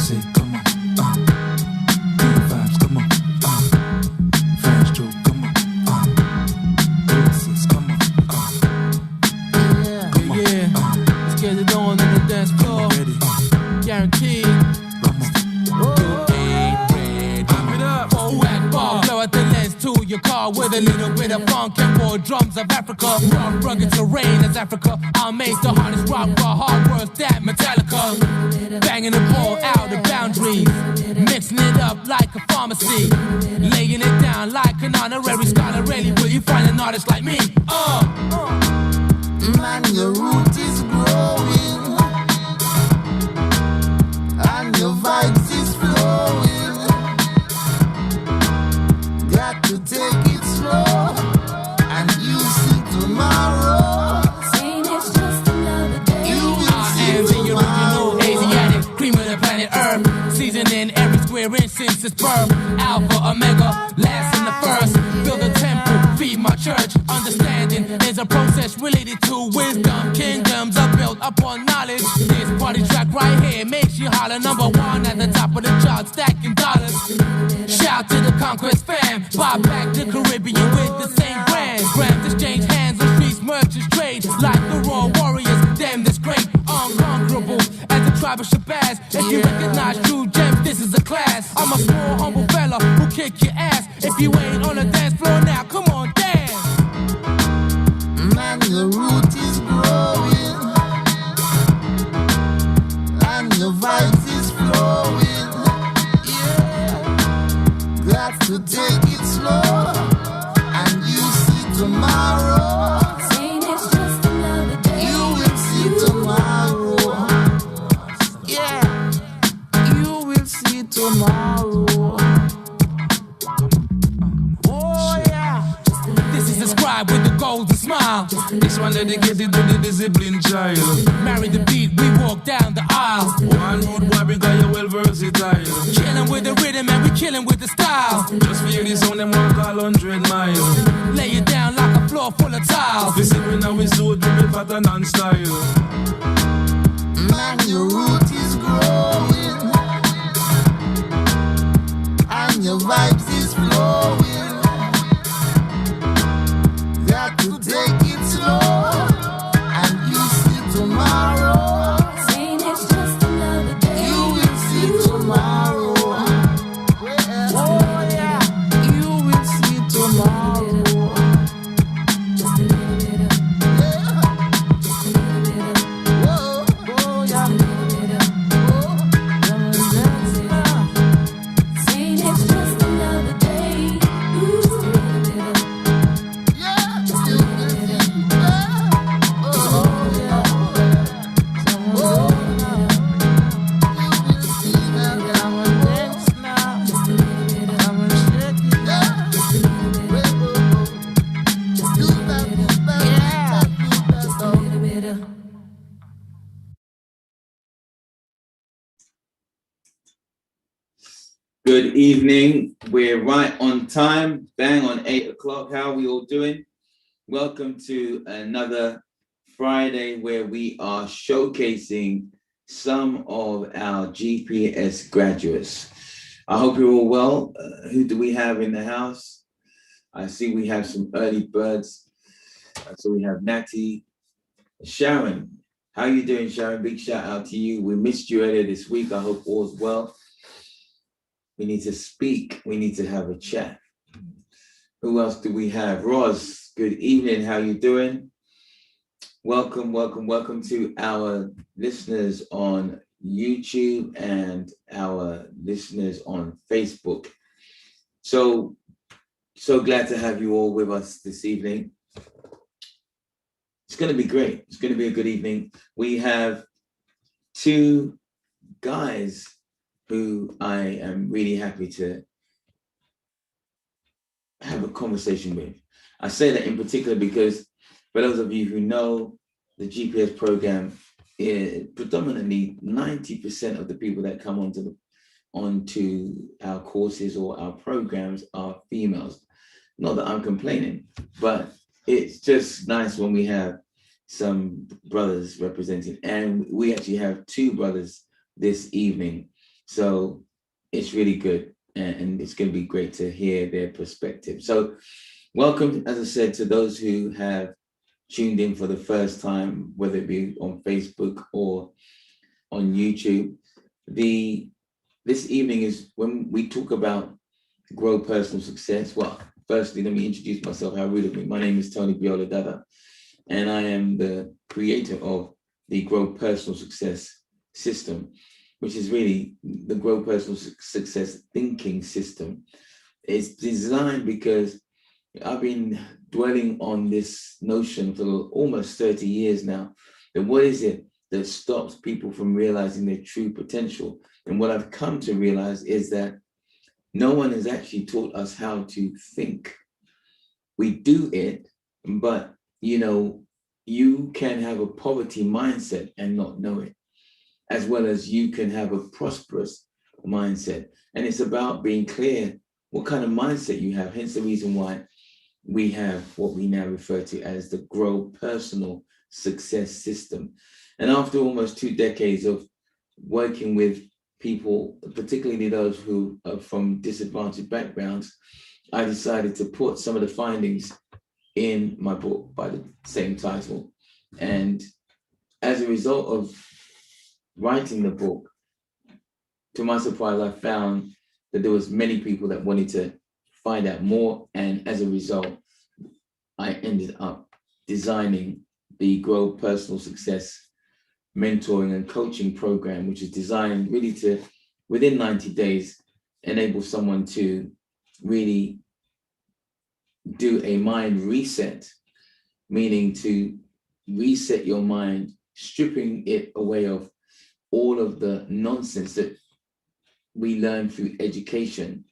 say, come on, good vibes, come on, French Joe, come on, Princess, come on, yeah, let's get it on the dance floor, guaranteed. To your car with a little bit of funk and more drums of Africa. Rough, rugged terrain as Africa. I'll make the hardest rock for hard work that Metallica. Banging the ball out of boundaries, mixing it up like a pharmacy, laying it down like an honorary scholar. Really, will you find an artist like me? Man, your root is growing, and your vibes is flowing. Got to take it slow, and you see tomorrow. Saying it's just another day. You will see tomorrow. Asiatic, cream of the planet Earth, seasoning every square inch since its birth. Alpha, Omega, last and the first. Build a temple, feed my church. Understanding is a process related to wisdom. Kingdoms are built upon knowledge. This party track right here makes you holler. Number one at the top of the chart, stacking dollars. Shout to the Conquest fam, buy back the Caribbean with the same brand. Grams exchange hands on streets, merchants trade like the raw warriors. Damn, this great, unconquerable as the tribe of Shabazz. If you recognize true gems, this is a class. I'm a small, humble fella who kick your ass. If you ain't on the dance floor now, come on, dance. Man, your root is growing, and your vibes is flowing. Got to take it slow, and you see tomorrow. Saying it's just another day. You will see tomorrow. Yeah, you will see tomorrow. Oh yeah. This is the scribe with the golden smile. This one dedicated to the disciplined child. Marry the beat, we walk down the aisle. One road boy because you're well versatile. Chillin' with the rhythm and we killin' with the style. Just for you this on them walk all 100 miles. Lay it down like a floor full of tiles. This is when we suit with pattern and style. Man, your root is growing, and your vibes is flowing. Got to take it slow, and you see tomorrow. Saying it's just another day. You will see tomorrow. Oh yeah, you will see tomorrow. Just a little bit of, just a little bit of, Whoa, oh yeah. saying it's just another day. Just a little bit of, Yeah, you will see. Oh yeah. Oh, you will see that I'm a dance now. just a little bit of, I'm a shake it now. just a little bit of, Do that, yeah. just a little bit of. Good evening. We're right on time, bang on 8 o'clock. How are we all doing? Welcome to another Friday where we are showcasing some of our GPS graduates. I hope you're all well. Who do we have in the house? I see we have some early birds. So we have Natty, Sharon. How are you doing, Sharon? Big shout out to you. We missed you earlier this week. I hope all's well. We need to speak. We need to have a chat. Who else do we have? Roz, good evening. How you doing? Welcome, welcome, welcome to our listeners on YouTube and our listeners on Facebook. So glad to have you all with us this evening. It's going to be great. It's going to be a good evening. We have two guys who I am really happy to have a conversation with. I say that in particular because for those of you who know the GPS program, predominantly 90% of the people that come onto our courses or our programs are females. Not that I'm complaining, but it's just nice when we have some brothers representing, and we actually have two brothers this evening So it's really good, and it's going to be great to hear their perspective. So welcome, as I said, to those who have tuned in for the first time, whether it be on Facebook or on YouTube. This evening is when we talk about grow personal success. Well, firstly, let me introduce myself. How rude of me. My name is Tony Biola Dada, and I am the creator of the Grow Personal Success system, which is really the Grow Personal Success thinking system. It's designed because I've been dwelling on this notion for almost 30 years now. That what is it that stops people from realizing their true potential? And what I've come to realize is that no one has actually taught us how to think. We do it, but you can have a poverty mindset and not know it, as well as you can have a prosperous mindset. And it's about being clear what kind of mindset you have. Hence the reason why we have what we now refer to as the Grow Personal Success system. And after almost 2 decades of working with people, particularly those who are from disadvantaged backgrounds, I decided to put some of the findings in my book by the same title. And as a result of writing the book, to my surprise, I found that there was many people that wanted to find out more. And as a result, I ended up designing the Grow Personal Success mentoring and coaching program, which is designed really to, within 90 days, enable someone to really do a mind reset, meaning to reset your mind, stripping it away of all of the nonsense that we learn through education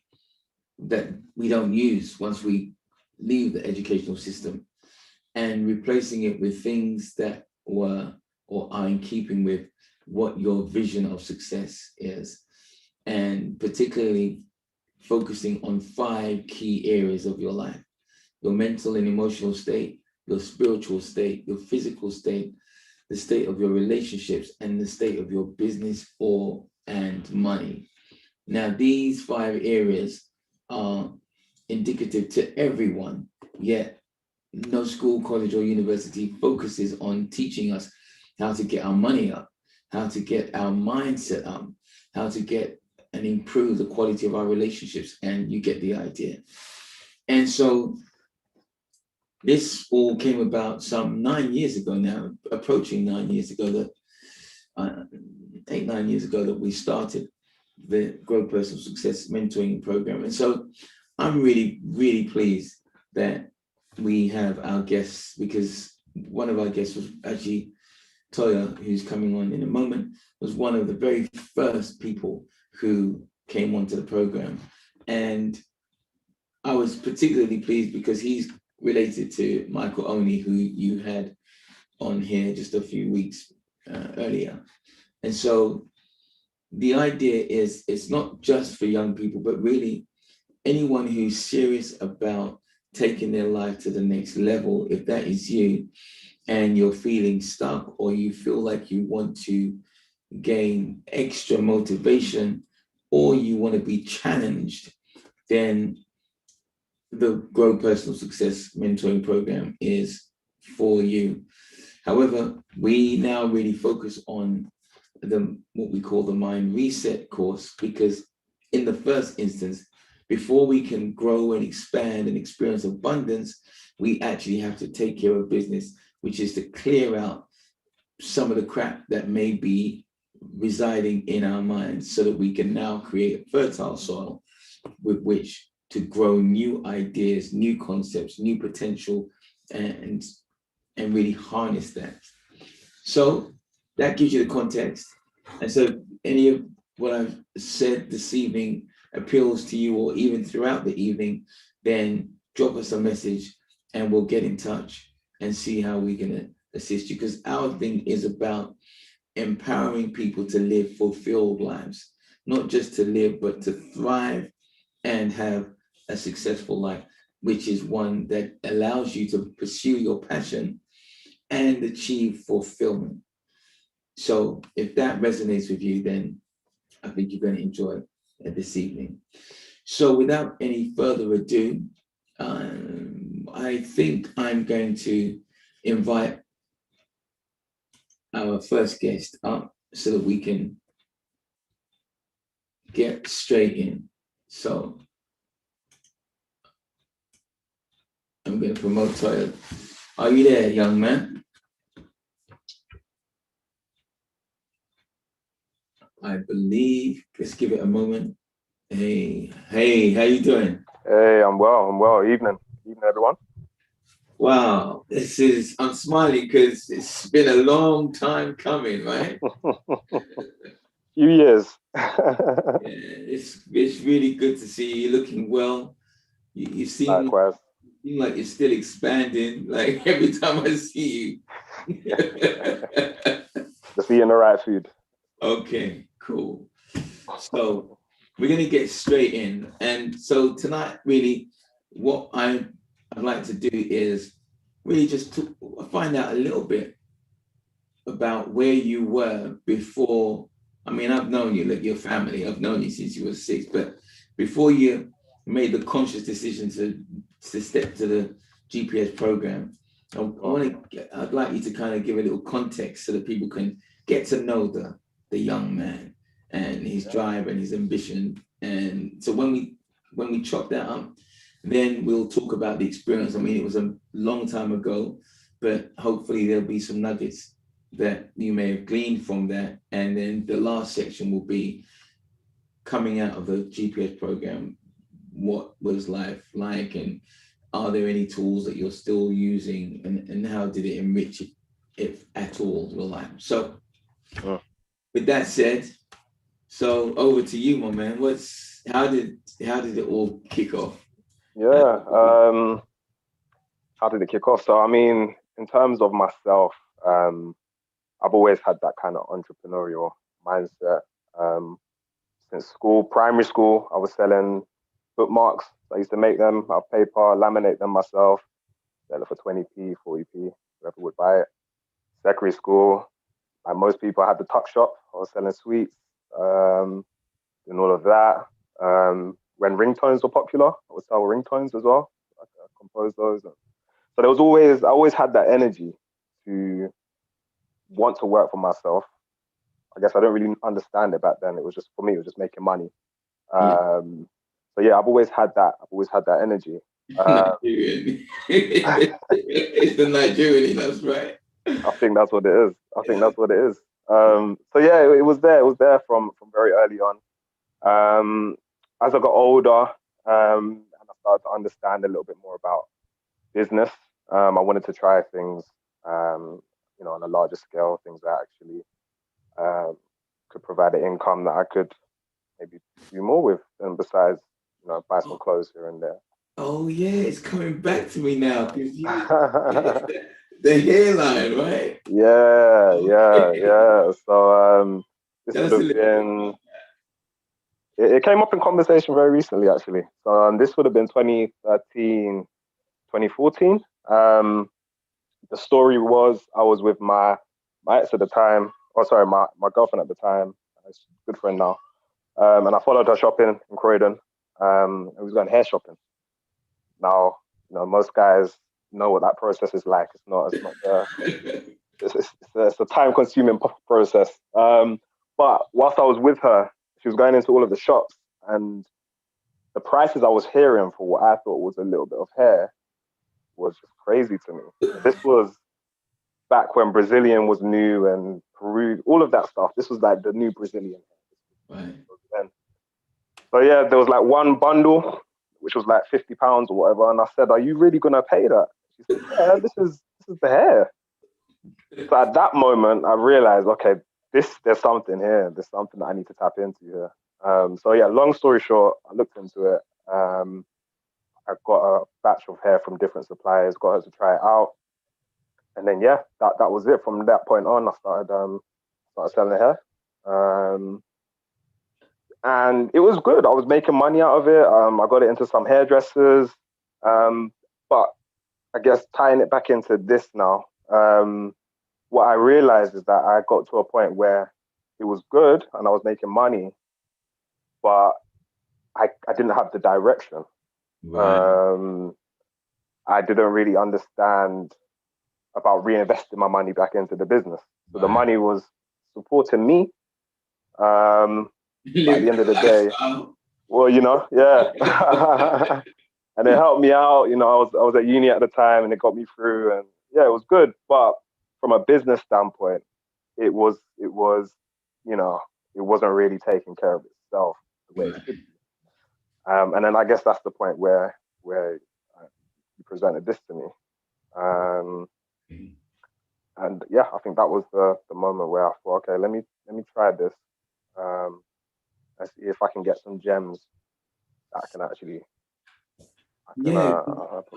that we don't use once we leave the educational system, and replacing it with things that were or are in keeping with what your vision of success is, and particularly focusing on 5 key areas of your life: your mental and emotional state, your spiritual state, your physical state, the state of your relationships, and the state of your business and money. Now, these 5 areas are indicative to everyone, yet no school, college, or university focuses on teaching us how to get our money up, how to get our mindset up, how to get and improve the quality of our relationships, and you get the idea. And so this all came about some 9 years ago now, approaching 9 years ago, that 8-9 years ago that we started the Grow Personal Success mentoring program. And so I'm really, really pleased that we have our guests, because one of our guests was actually Tuoyo, who's coming on in a moment, was one of the very first people who came onto the program. And I was particularly pleased because he's related to Michael Oney, who you had on here just a few weeks earlier. And so the idea is it's not just for young people, but really anyone who's serious about taking their life to the next level. If that is you and you're feeling stuck, or you feel like you want to gain extra motivation, or you want to be challenged, then the Grow Personal Success mentoring program is for you. However, we now really focus on what we call the Mind Reset course, because in the first instance, before we can grow and expand and experience abundance, we actually have to take care of business, which is to clear out some of the crap that may be residing in our minds, so that we can now create a fertile soil with which to grow new ideas, new concepts, new potential, and really harness that. So that gives you the context. And so any of what I've said this evening appeals to you, or even throughout the evening, then drop us a message and we'll get in touch and see how we're going to assist you. Because our thing is about empowering people to live fulfilled lives, not just to live, but to thrive and have a successful life, which is one that allows you to pursue your passion and achieve fulfillment. So if that resonates with you, then I think you're going to enjoy this evening. So without any further ado, I think I'm going to invite our first guest up so that we can get straight in. So I'm going to promote Tuoyo. Are you there, young man? I believe, let's give it a moment. Hey, how you doing? Hey, I'm well. Evening, everyone. Wow, I'm smiling because it's been a long time coming, right? Few years. Yeah, it's really good to see you looking well. You seem Likewise. like you're still expanding, like every time I see you. Just eating the right food. Okay, cool. So we're gonna get straight in. And so tonight, really, what I'd like to do is really just to find out a little bit about where you were before. I mean, I've known you, like your family, I've known you since you were 6, but before you made the conscious decision to step to the GPS program, I'd like you to kind of give a little context so that people can get to know the young man and his drive and his ambition. And so when we chop that up, then we'll talk about the experience. I mean, it was a long time ago, but hopefully there'll be some nuggets that you may have gleaned from that. And then the last section will be coming out of the GPS program. What was life like, and are there any tools that you're still using, and how did it enrich it, if at all, your life? So with that said, so over to you, my man. How did it all kick off? Yeah. How did it kick off? So I mean, in terms of myself, I've always had that kind of entrepreneurial mindset. Since primary school, I was selling bookmarks. I used to make them out of paper, laminate them myself, sell it for 20p, 40p, whoever would buy it. Secondary school, like most people, I had the tuck shop. I was selling sweets, doing all of that. When ringtones were popular, I would sell ringtones as well. I composed those. So I always had that energy to want to work for myself. I guess I don't really understand it back then. It was just, for me, it was just making money. So yeah, I've always had that. Energy. Nigerian. It's the Nigerian, that's right. I think that's what it is. So yeah, it was there. It was there from very early on. As I got older, and I started to understand a little bit more about business, I wanted to try things, on a larger scale, things that actually could provide an income that I could maybe do more with, and besides, buy some clothes here and there. Oh yeah, it's coming back to me now because the hairline, right? Yeah. So this would have been. It came up in conversation very recently, actually. So this would have been 2013, 2014. The story was I was with my ex at the time. Oh, sorry, my girlfriend at the time. She's a good friend now. And I followed her shopping in Croydon. And we was going hair shopping. Now, most guys know what that process is like. It's a time-consuming process. But whilst I was with her, she was going into all of the shops, and the prices I was hearing for what I thought was a little bit of hair was just crazy to me. This was back when Brazilian was new and Peru, all of that stuff. This was like the new Brazilian hair. Right. So yeah, there was like one bundle, which was like £50 or whatever. And I said, "Are you really gonna pay that?" She said, "Yeah, this is the hair." So at that moment, I realized, okay, there's something here. There's something that I need to tap into here. So yeah, long story short, I looked into it. I got a batch of hair from different suppliers, got her to try it out. And then yeah, that was it. From that point on, I started selling hair. And it was good. I was making money out of it. I got it into some hairdressers. But I guess tying it back into this now, what I realized is that I got to a point where it was good and I was making money, but I didn't have the direction. Right. I didn't really understand about reinvesting my money back into the business. So the Right. money was supporting me. But at the end of the day, well, yeah. And it helped me out. I was at uni at the time, and it got me through. And yeah, it was good. But from a business standpoint, it wasn't really taking care of itself the way it should be. And then I guess that's the point where you presented this to me. And yeah, I think that was the moment where I thought, okay, let me try this. And see if I can get some gems that I can actually. Yeah.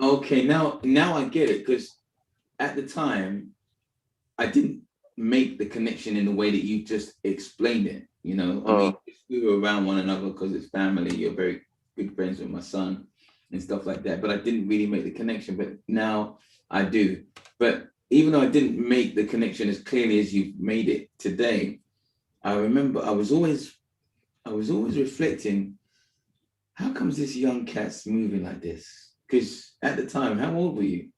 Okay. Now I get it, because at the time I didn't make the connection in the way that you just explained it. I mean, we were around one another because it's family. You're very good friends with my son and stuff like that. But I didn't really make the connection. But now I do. But even though I didn't make the connection as clearly as you've made it today, I remember I was always reflecting, how comes this young cat's moving like this? Because at the time, how old were you?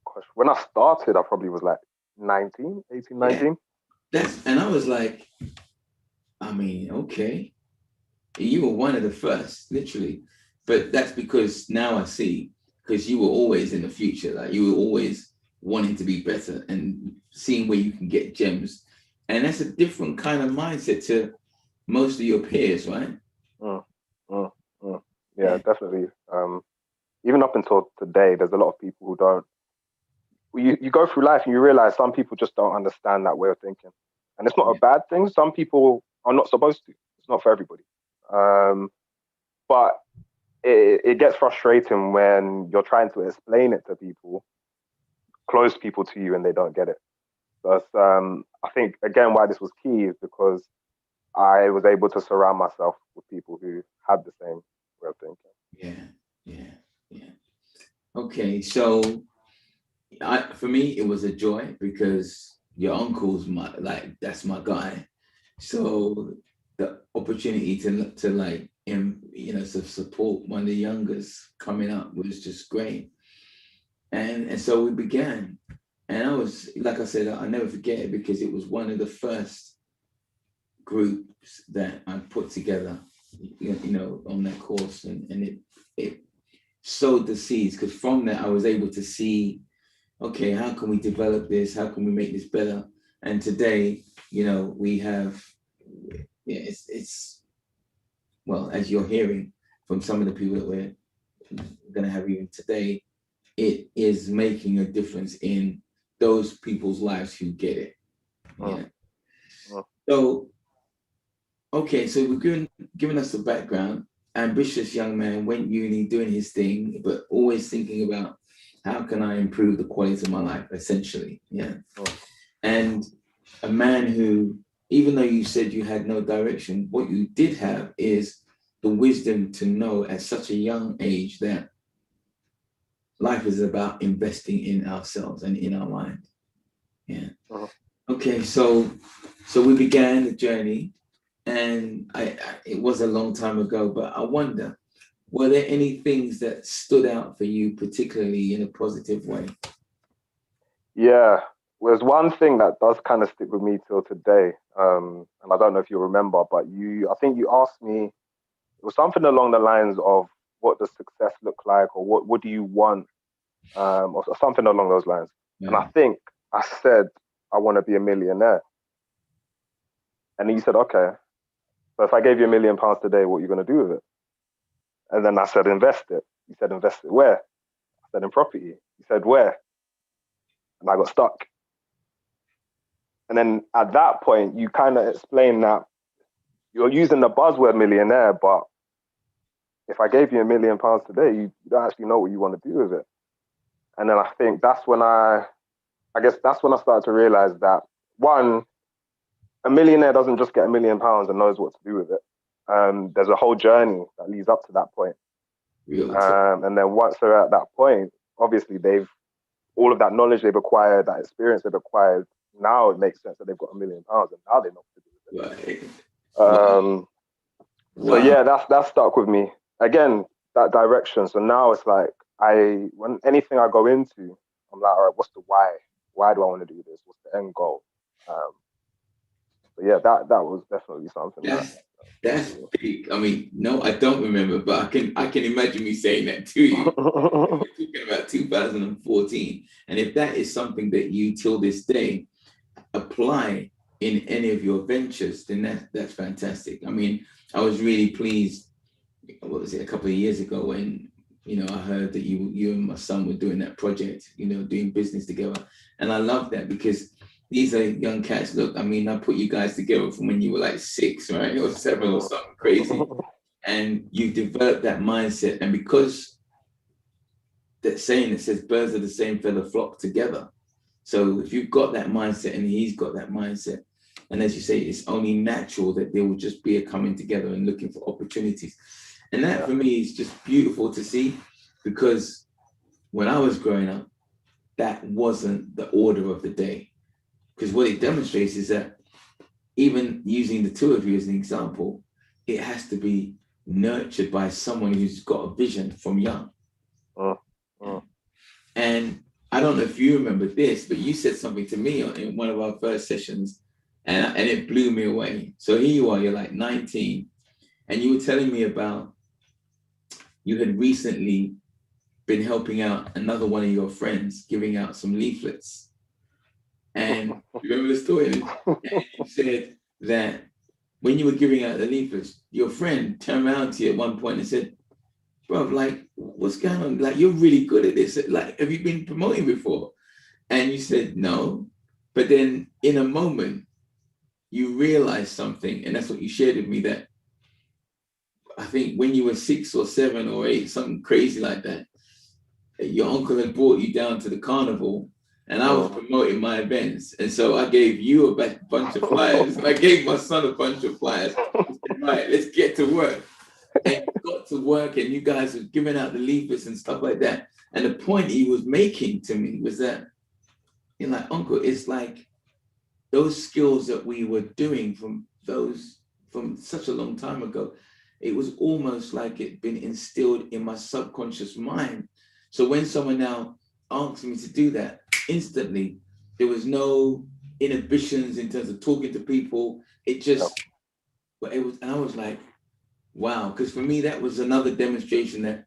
Gosh, when I started, I probably was like 19. Yeah. And I was like, I mean, okay, you were one of the first, literally. But that's because now I see, because you were always in the future, like you were always wanting to be better and seeing where you can get gems. And that's a different kind of mindset to most of your peers, right? Yeah, definitely. Even up until today, there's a lot of people who don't. You go through life and you realize some people just don't understand that way of thinking, and it's not a bad thing. Some people are not supposed to. It's not for everybody. But it gets frustrating when you're trying to explain it to people, close people to you, and they don't get it. So I think again why this was key is because I was able to surround myself with people who had the same way of thinking. Yeah. Okay, so for me, it was a joy because your uncle's that's my guy. So the opportunity to like him, to support one of the youngest coming up was just great. And so we began. And I was, like I said, I'll never forget it because it was one of the first groups that I put together, on that course. And it sowed the seeds, because from that I was able to see, okay, how can we develop this? How can we make this better? And today, we have, it's well, as you're hearing from some of the people that we're going to have even today, it is making a difference in those people's lives who get it. Yeah. So, okay, so we're giving us the background. Ambitious young man, went uni, doing his thing, but always thinking about how can I improve the quality of my life, essentially. Yeah. And a man who, even though you said you had no direction, what you did have is the wisdom to know at such a young age that life is about investing in ourselves and in our mind. Yeah. Okay, so we began the journey, and it was a long time ago, but I wonder, were there any things that stood out for you, particularly in a positive way? Yeah, there's one thing that does kind of stick with me till today, and I don't know if you remember, but I think you asked me, it was something along the lines of, what does success look like, or what do you want, or something along those lines. Yeah. And I think I said, I want to be a millionaire. And then you said, okay, so if I gave you £1 million today, what are you going to do with it? And then I said, invest it. You said, invest it where? I said, in property. You said, where? And I got stuck. And then at that point, you kind of explained that you're using the buzzword millionaire, but if I gave you £1 million today, you don't actually know what you want to do with it. And then I think that's when I started to realize that, one, a millionaire doesn't just get £1 million and knows what to do with it. There's a whole journey that leads up to that point. And then once they're at that point, obviously all of that knowledge they've acquired, that experience they've acquired, now it makes sense that they've got £1 million and now they know what to do with it. Right. So yeah, that stuck with me. Again, that direction. So now it's like when anything I go into, I'm like, all right, what's the why? Why do I want to do this? What's the end goal? So yeah, that was definitely something That's big. I mean, no, I don't remember, but I can imagine me saying that to you. We're talking about 2014, and if that is something that you till this day apply in any of your ventures, then that's fantastic. I mean, I was really pleased. What was it, a couple of years ago when I heard that you and my son were doing that project, doing business together, and I love that because these are young cats. Look, I mean, I put you guys together from when you were like 6, right, or 7 or something crazy, and you developed that mindset. And because that saying that says birds of the same feather flock together. So if you've got that mindset and he's got that mindset, and as you say, it's only natural that there will just be a coming together and looking for opportunities. And that for me is just beautiful to see, because when I was growing up, that wasn't the order of the day. Because what it demonstrates is that even using the two of you as an example, it has to be nurtured by someone who's got a vision from young. And I don't know if you remember this, but you said something to me in one of our first sessions, and it blew me away. So here you are, you're like 19, and you were telling me about you had recently been helping out another one of your friends, giving out some leaflets. And remember the story? And you said that when you were giving out the leaflets, your friend turned around to you at one point and said, bro, like, what's going on? Like, you're really good at this. Like, have you been promoting before? And you said, no. But then in a moment, you realized something. And that's what you shared with me, that I think when you were 6 or 7 or 8, something crazy like that, your uncle had brought you down to the carnival, and I was promoting my events. And so I gave you a bunch of flyers, and I gave my son a bunch of flyers. I said, right, let's get to work. And we got to work, and you guys were giving out the leaflets and stuff like that. And the point he was making to me was that, like, Uncle, it's like those skills that we were doing from such a long time ago, it was almost like it'd been instilled in my subconscious mind. So when someone now asked me to do that, instantly, there was no inhibitions in terms of talking to people. And I was like, wow, because for me, that was another demonstration that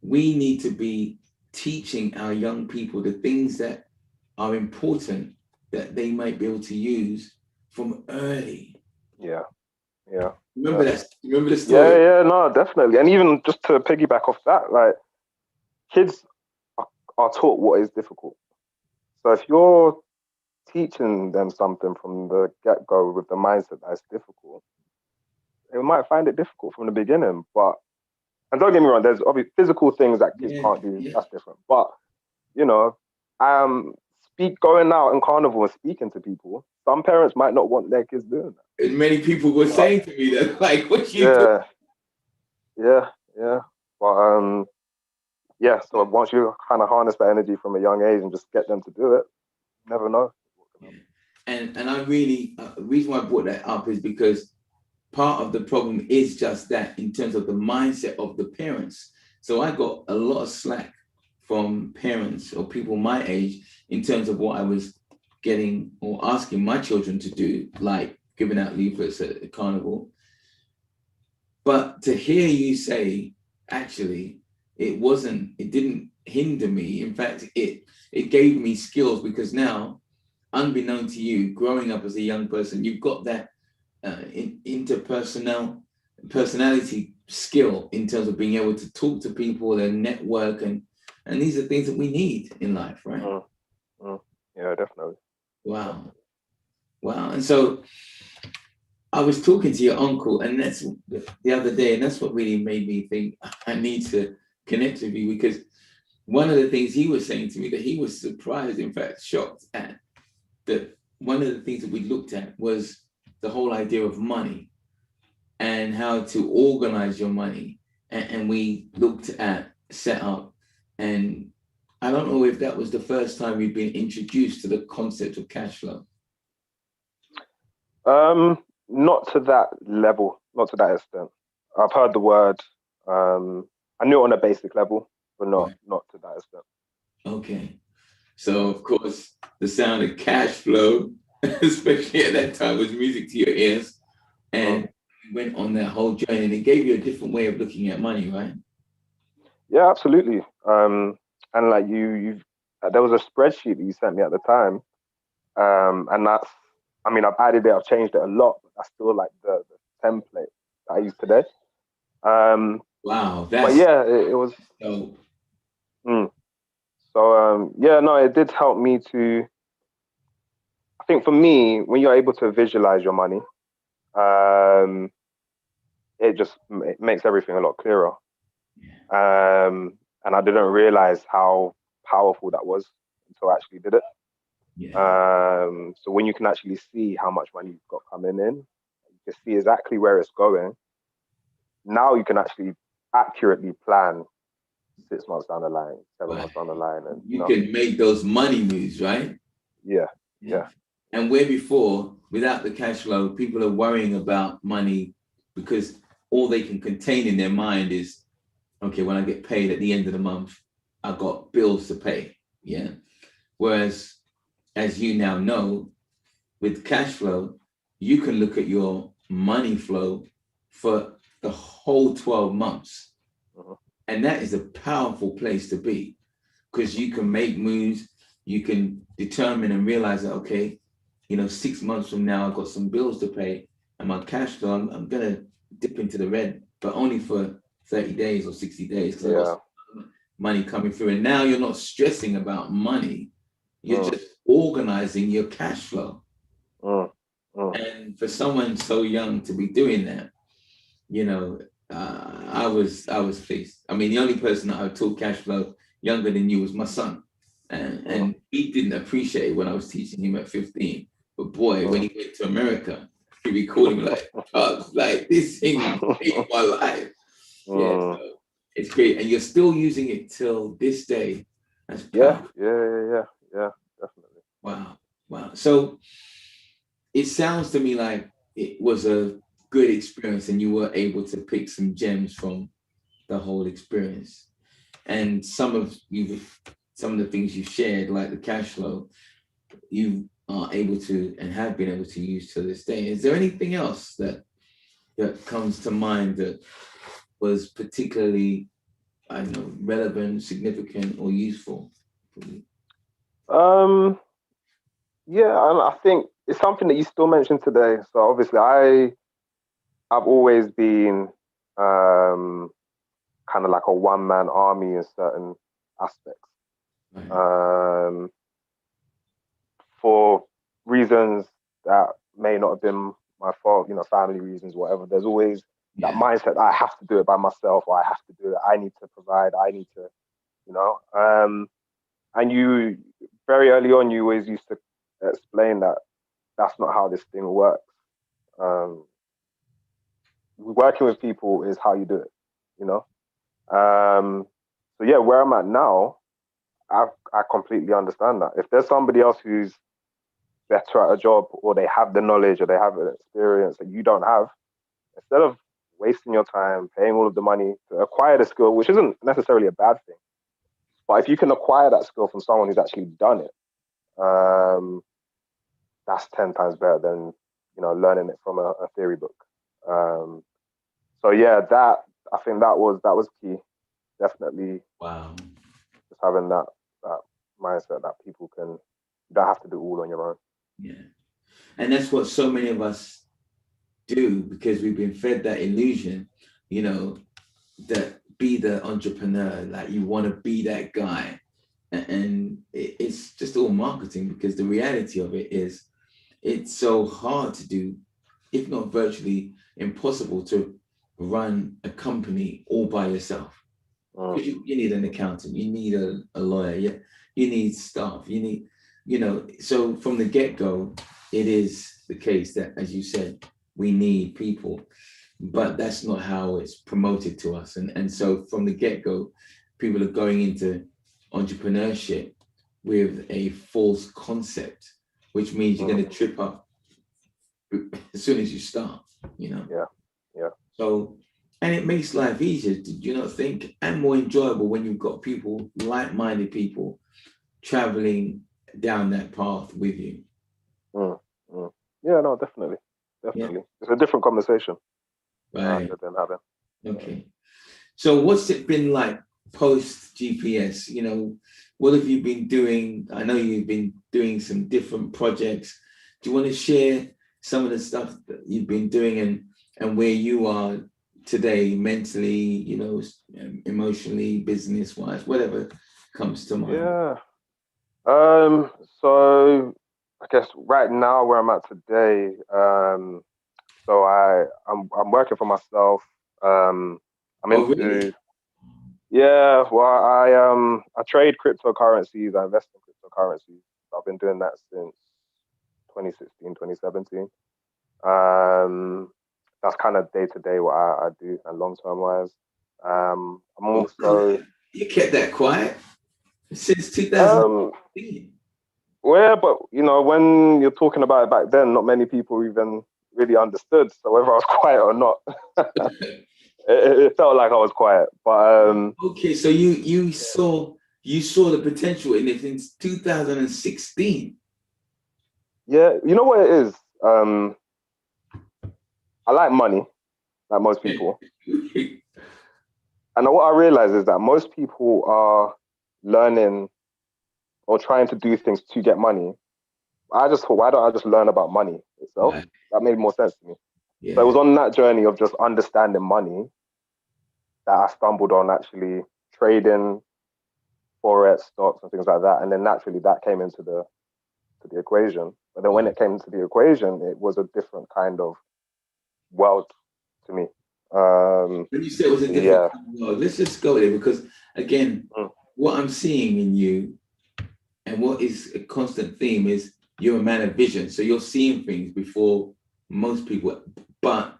we need to be teaching our young people the things that are important that they might be able to use from early. Yeah. Remember that? Remember the story? Yeah, no, definitely. And even just to piggyback off that, like, kids are taught what is difficult. So if you're teaching them something from the get-go with the mindset that it's difficult, they might find it difficult from the beginning. And don't get me wrong, there's obviously physical things that kids can't do. That's different. But going out in carnival and speaking to people, some parents might not want their kids doing that. And many people were saying to me that, like, what you doing? Yeah. But so once you kind of harness that energy from a young age and just get them to do it, you never know. Yeah. And I really, the reason why I brought that up is because part of the problem is just that, in terms of the mindset of the parents. So I got a lot of slack from parents or people my age in terms of what I was getting or asking my children to do, like giving out leaflets at the carnival. But to hear you say, actually, it didn't hinder me. In fact, it gave me skills, because now, unbeknown to you, growing up as a young person, you've got that personality skill in terms of being able to talk to people and network, and these are things that we need in life, right? Yeah, definitely. Wow. And so I was talking to your uncle, and that's the other day, and that's what really made me think I need to connect with you, because one of the things he was saying to me that he was surprised, in fact, shocked at, that one of the things that we looked at was the whole idea of money and how to organize your money. And we looked at setup, and I don't know if that was the first time we've been introduced to the concept of cash flow. Not to that level, not to that extent. I've heard the word. I knew it on a basic level, but Right. not to that extent. Okay. So of course, the sound of cash flow, especially at that time, was music to your ears, and you went on that whole journey, and it gave you a different way of looking at money, right? Yeah, absolutely. And like you've there was a spreadsheet that you sent me at the time, and that's, I mean, I've added it, I've changed it a lot, but that's still like the template that I use today. Wow, But that's yeah, it was. so. Mm. So yeah, no, it did help me to. I think for me, when you're able to visualize your money, um, it makes everything a lot clearer. And I didn't realize how powerful that was until I actually did it. Yeah, So when you can actually see how much money you've got coming in, you can see exactly where it's going. Now you can actually accurately plan 6 months down the line, seven right. months down the line, and You can make those money moves, right? yeah, Yeah. yeah, And where before, without the cash flow, people are worrying about money because all they can contain in their mind is, okay, when I get paid at the end of the month, I've got bills to pay. Yeah. Whereas, as you now know, with cash flow, you can look at your money flow for the whole 12 months. Mhm. And that is a powerful place to be because you can make moves, you can determine and realize that, okay, 6 months from now, I've got some bills to pay and my cash flow, I'm going to dip into the red, but only for 30 days or 60 days because I've got Yeah. some money coming through. And now you're not stressing about money, you're Mm, just organizing your cash flow. mm, mm. And for someone so young to be doing that, I was pleased. I mean, the only person that I taught cash flow younger than you was my son, and he didn't appreciate it when I was teaching him at 15. But boy, when he went to America, he recalled me like, oh, like this thing changed my life. Yeah, Mm. so it's great, and you're still using it till this day. That's Yeah, powerful. yeah, definitely. Wow, wow. So it sounds to me like it was a good experience, and you were able to pick some gems from the whole experience. And some of the things you shared, like the cash flow, you are able to and have been able to use to this day. Is there anything else that comes to mind that was particularly, I don't know, relevant, significant, or useful for you? Um, yeah, and I think it's something that you still mentioned today. So obviously, I've always been kind of like a one man army in certain aspects. Right. For reasons that may not have been my fault, family reasons, whatever. There's always that Yeah. mindset, I have to do it by myself, or I have to do it. I need to provide. I need to, you know. And you very early on, you always used to explain that that's not how this thing works. Um, Working with people is how you do it, you know. So yeah, where I'm at now, I completely understand that. If there's somebody else who's better at a job, or they have the knowledge, or they have an experience that you don't have, instead of wasting your time paying all of the money to acquire the skill, which isn't necessarily a bad thing, but if you can acquire that skill from someone who's actually done it, that's 10 times better than learning it from a theory book. So yeah, that I think that was key. Definitely Wow. just having that mindset that you don't have to do all on your own. Yeah. And that's what so many of us do because we've been fed that illusion, that be the entrepreneur, like you want to be that guy. And it's just all marketing because the reality of it is it's so hard to do, if not virtually impossible to run a company all by yourself. You need an accountant, you need a lawyer, you need staff, you need, so from the get-go, it is the case that, as you said, we need people, but that's not how it's promoted to us. And so from the get-go, people are going into entrepreneurship with a false concept, which means you're going to trip up as soon as you start, Yeah. So And it makes life easier, do you not think? And more enjoyable when you've got people, like-minded people, traveling down that path with you. Yeah, no, definitely. Definitely. It's a different conversation Right. than having. Okay. So what's it been like post GPS? What have you been doing? I know you've been doing some different projects. Do you want to share some of the stuff that you've been doing and where you are today, mentally, emotionally, business-wise, whatever comes to mind? Yeah. So I guess right now where I'm at today, so I'm working for myself. I'm Oh, really? I trade cryptocurrencies, I invest in cryptocurrencies. I've been doing that since 2016, 2017. That's kind of day to day what I do and long term wise. I'm also You kept that quiet since um 2016. well, but when you're talking about it back then, not many people even really understood. So whether I was quiet or not, it felt like I was quiet. But Okay, so you saw the potential in it since 2016. yeah, you know what it is? I like money, like most people. And what I realize is that most people are learning or trying to do things to get money. I just thought, why don't I just learn about money itself? Right. That made more sense to me. Yeah. So it was on that journey of just understanding money that I stumbled on actually trading forex stocks and things like that. And then naturally that came into the equation. But then when it came into the equation, it was a different kind of world to me. When you say it was a different world, let's just go there because again, what I'm seeing in you and what is a constant theme is you're a man of vision. So you're seeing things before most people, but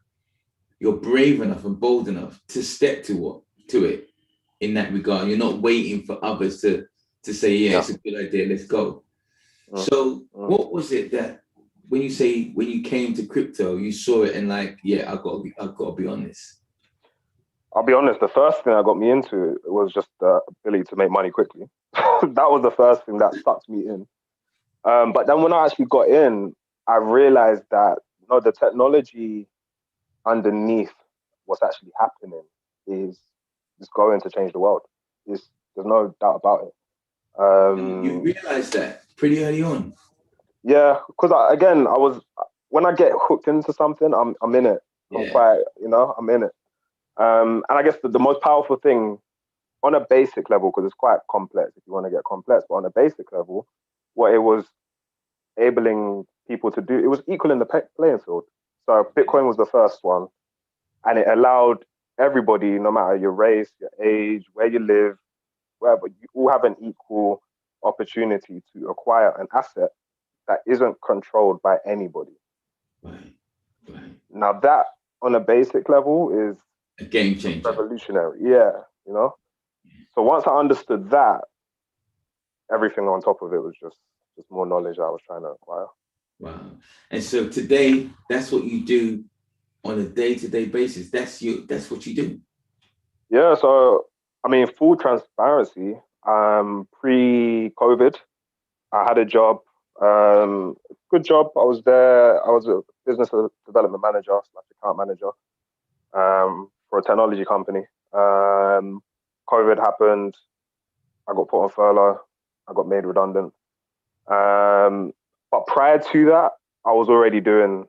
you're brave enough and bold enough to step to it in that regard. You're not waiting for others to say, it's a good idea, let's go. So what was it that when you came to crypto, you saw it and like, I've got to be on this? I'll be honest, the first thing that got me into it was just the ability to make money quickly. That was the first thing that sucked me in. But then when I actually got in, I realized that the technology underneath what's actually happening is going to change the world. There's no doubt about it. You realized that pretty early on. Yeah, because when I get hooked into something, I'm in it. I'm quite, I'm in it. And I guess the most powerful thing on a basic level, because it's quite complex if you want to get complex, but on a basic level, what it was enabling people to do, it was equaling the playing field. So Bitcoin was the first one, and it allowed everybody, no matter your race, your age, where you live, wherever, you all have an equal opportunity to acquire an asset that isn't controlled by anybody. Right. Now that, on a basic level, is a game changer, revolutionary. Yeah, So once I understood that, everything on top of it was just more knowledge I was trying to acquire. Wow. And so today, that's what you do on a day-to-day basis. That's what you do. Yeah. So, I mean, full transparency, pre-COVID, I had a job, good job. I was there. I was a business development manager / account manager for a technology company. COVID happened. I got put on furlough. I got made redundant. But prior to that, I was already doing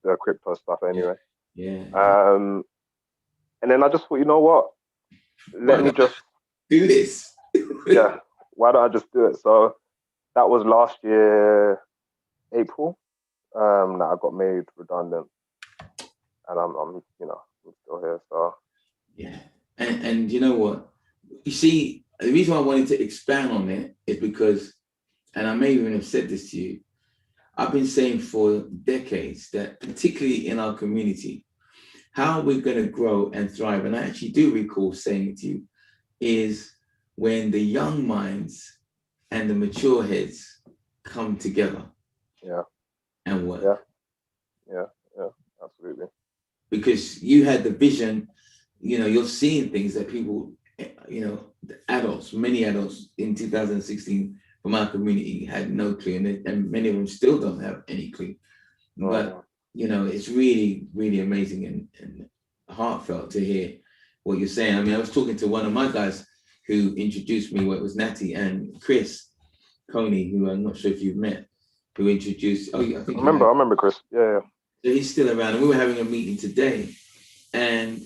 the crypto stuff anyway. Yeah. And then I just thought, you know what? Let me just do this. Yeah. Why don't I just do it? So that was last year, April, that I got made redundant, and I'm still here. So yeah. And you know what? You see, the reason why I wanted to expand on it is because, and I may even have said this to you, I've been saying for decades that particularly in our community, how we're going to grow and thrive, and I actually do recall saying it to you, is when the young minds and the mature heads come together. Yeah. And work. Yeah, absolutely. Because you had the vision you're seeing things that people, adults, many adults in 2016 from our community had no clue, and many of them still don't have any clue. But it's really, really amazing and heartfelt to hear what you're saying. I mean, I was talking to one of my guys who introduced me. It was Natty and Chris Coney, who I'm not sure if you've met, who introduced. Oh, yeah, I think I remember Chris. Yeah. So he's still around, and we were having a meeting today, and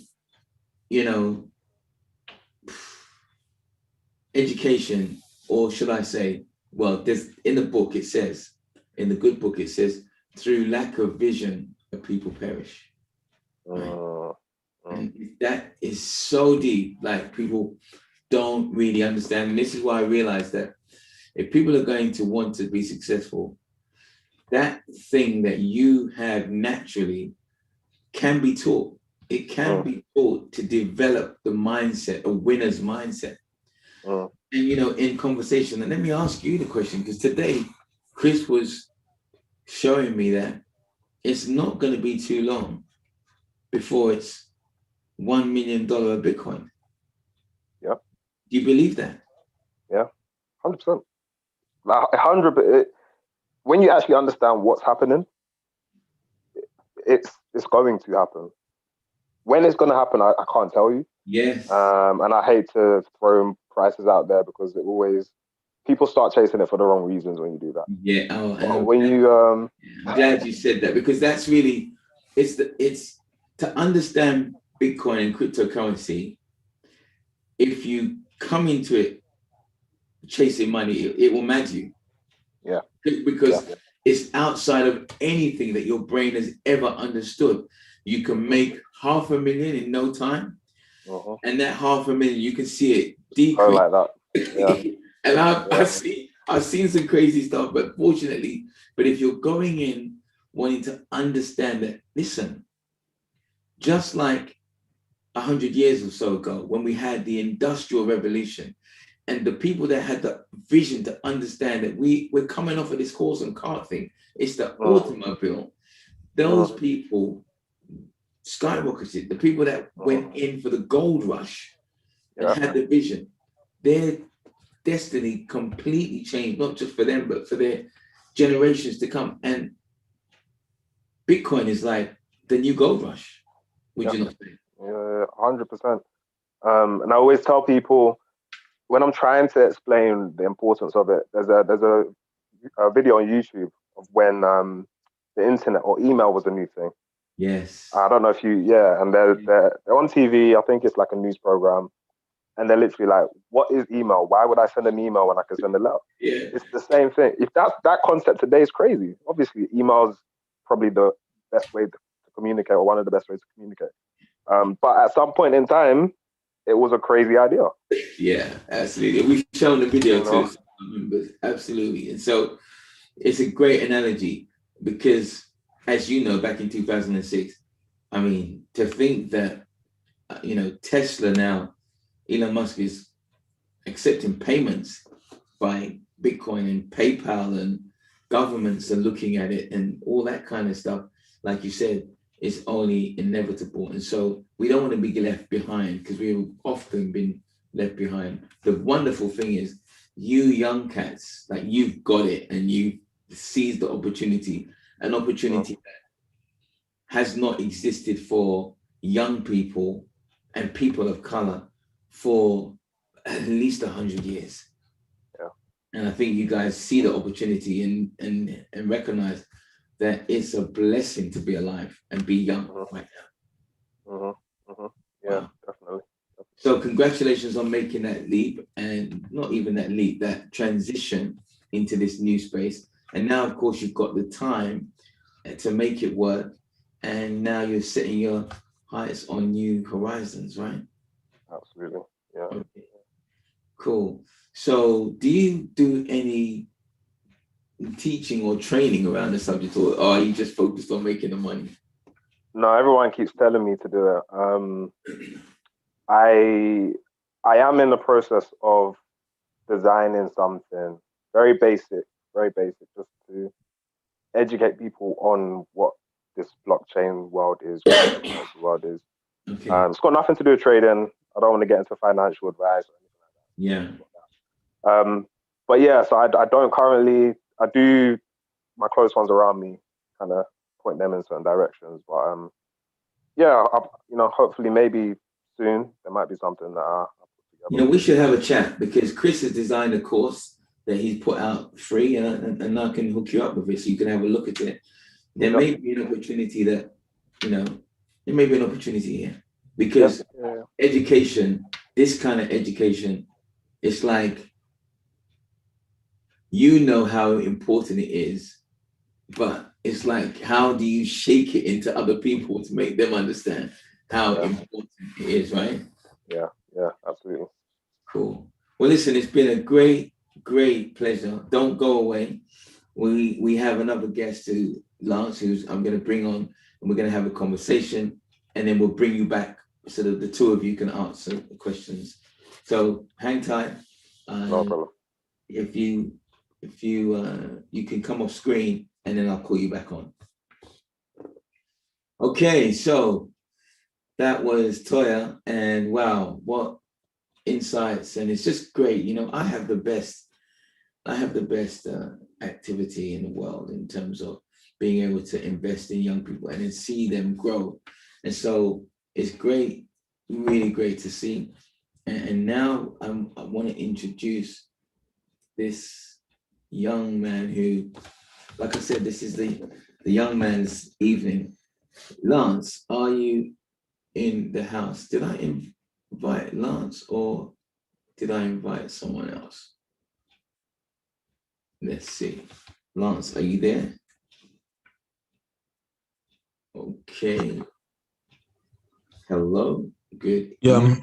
education, or should I say, well, there's in the book it says, in the good book it says, through lack of vision, a people perish. Right? And that is so deep, like people don't really understand. And this is why I realized that if people are going to want to be successful, that thing that you have naturally can be taught. It can be taught to develop the mindset, a winner's mindset. And in conversation, and let me ask you the question, because today Chris was showing me that it's not going to be too long before it's $1 million a Bitcoin. Yeah. Do you believe that? Yeah, 100%. Like 100%. When you actually understand what's happening, it's going to happen. When it's going to happen, I can't tell you. Yes. And I hate to throw prices out there because people start chasing it for the wrong reasons when you do that. Yeah. Oh, and when you I'm glad you said that, because that's really it's to understand Bitcoin and cryptocurrency. If you come into it chasing money, it will mad you. Yeah. Because it's outside of anything that your brain has ever understood. You can make $500,000 in no time, and that $500,000 you can see it decrease. Like that. Yeah. And I've seen some crazy stuff, but fortunately, if you're going in wanting to understand that, listen, just like 100 years or so ago, when we had the Industrial Revolution, and the people that had the vision to understand that we're coming off of this horse and cart thing, it's the automobile. Those people skyrocketed. The people that went in for the gold rush and had the vision, their destiny completely changed, not just for them, but for their generations to come. And Bitcoin is like the new gold rush. Would you not say? Yeah, 100%. And I always tell people, when I'm trying to explain the importance of it, there's a video on YouTube of when the internet or email was a new thing. Yes. I don't know if and they're on TV. I think it's like a news program, and they're literally like, "What is email? Why would I send an email when I can send a letter?" Yeah. It's the same thing. If that concept today is crazy. Obviously, email is probably the best way to communicate, or one of the best ways to communicate. But at some point in time, it was a crazy idea. Yeah, absolutely. We've shown the video too, but absolutely. And so it's a great analogy because, as you know, back in 2006, I mean, to think that, Tesla now, Elon Musk is accepting payments by Bitcoin and PayPal, and governments are looking at it and all that kind of stuff. Like you said, it's only inevitable. And so we don't want to be left behind, because we've often been left behind. The wonderful thing is, you young cats, like, you've got it and you seized the opportunity, an opportunity that has not existed for young people and people of color for at least 100 years. Yeah. And I think you guys see the opportunity and recognize that it's a blessing to be alive and be young right now. Yeah, wow. Definitely. So congratulations on making that leap, and not even that leap, that transition into this new space. And now, of course, you've got the time to make it work. And now you're setting your heights on new horizons, right? Absolutely. Yeah. Okay. Cool. So do you do any teaching or training around the subject, or are you just focused on making the money? No, everyone keeps telling me to do it. I am in the process of designing something very basic, just to educate people on what this blockchain world is, what the world is. Okay. It's got nothing to do with trading. I don't want to get into financial advice or anything like that. Yeah. But yeah, so I don't currently. I do my close ones around me, kind of point them in certain directions. But yeah, hopefully maybe soon there might be something that I put together. We should have a chat because Chris has designed a course that he's put out free, and I can hook you up with it so you can have a look at it. There may be an opportunity that, there may be an opportunity here because education, this kind of education, it's like, how important it is, but it's like, how do you shake it into other people to make them understand how important it is, right? Yeah, absolutely. Cool. Well, listen, it's been a great pleasure. Don't go away. We have another guest, Lance, who's I'm going to bring on, and we're going to have a conversation, and then we'll bring you back so that the two of you can answer the questions. So hang tight. No problem. If you can come off screen, and then I'll call you back on. Okay, so that was Tuoyo, and wow, what insights, and it's just great. I have the best activity in the world in terms of being able to invest in young people and then see them grow. And so it's great, really great to see. And now I want to introduce this young man who, like I said, this is the young man's evening. Lance, are you in the house? Did I invite Lance or did I invite someone else? Let's see. Lance, are you there? Okay. Hello. Good. Yeah.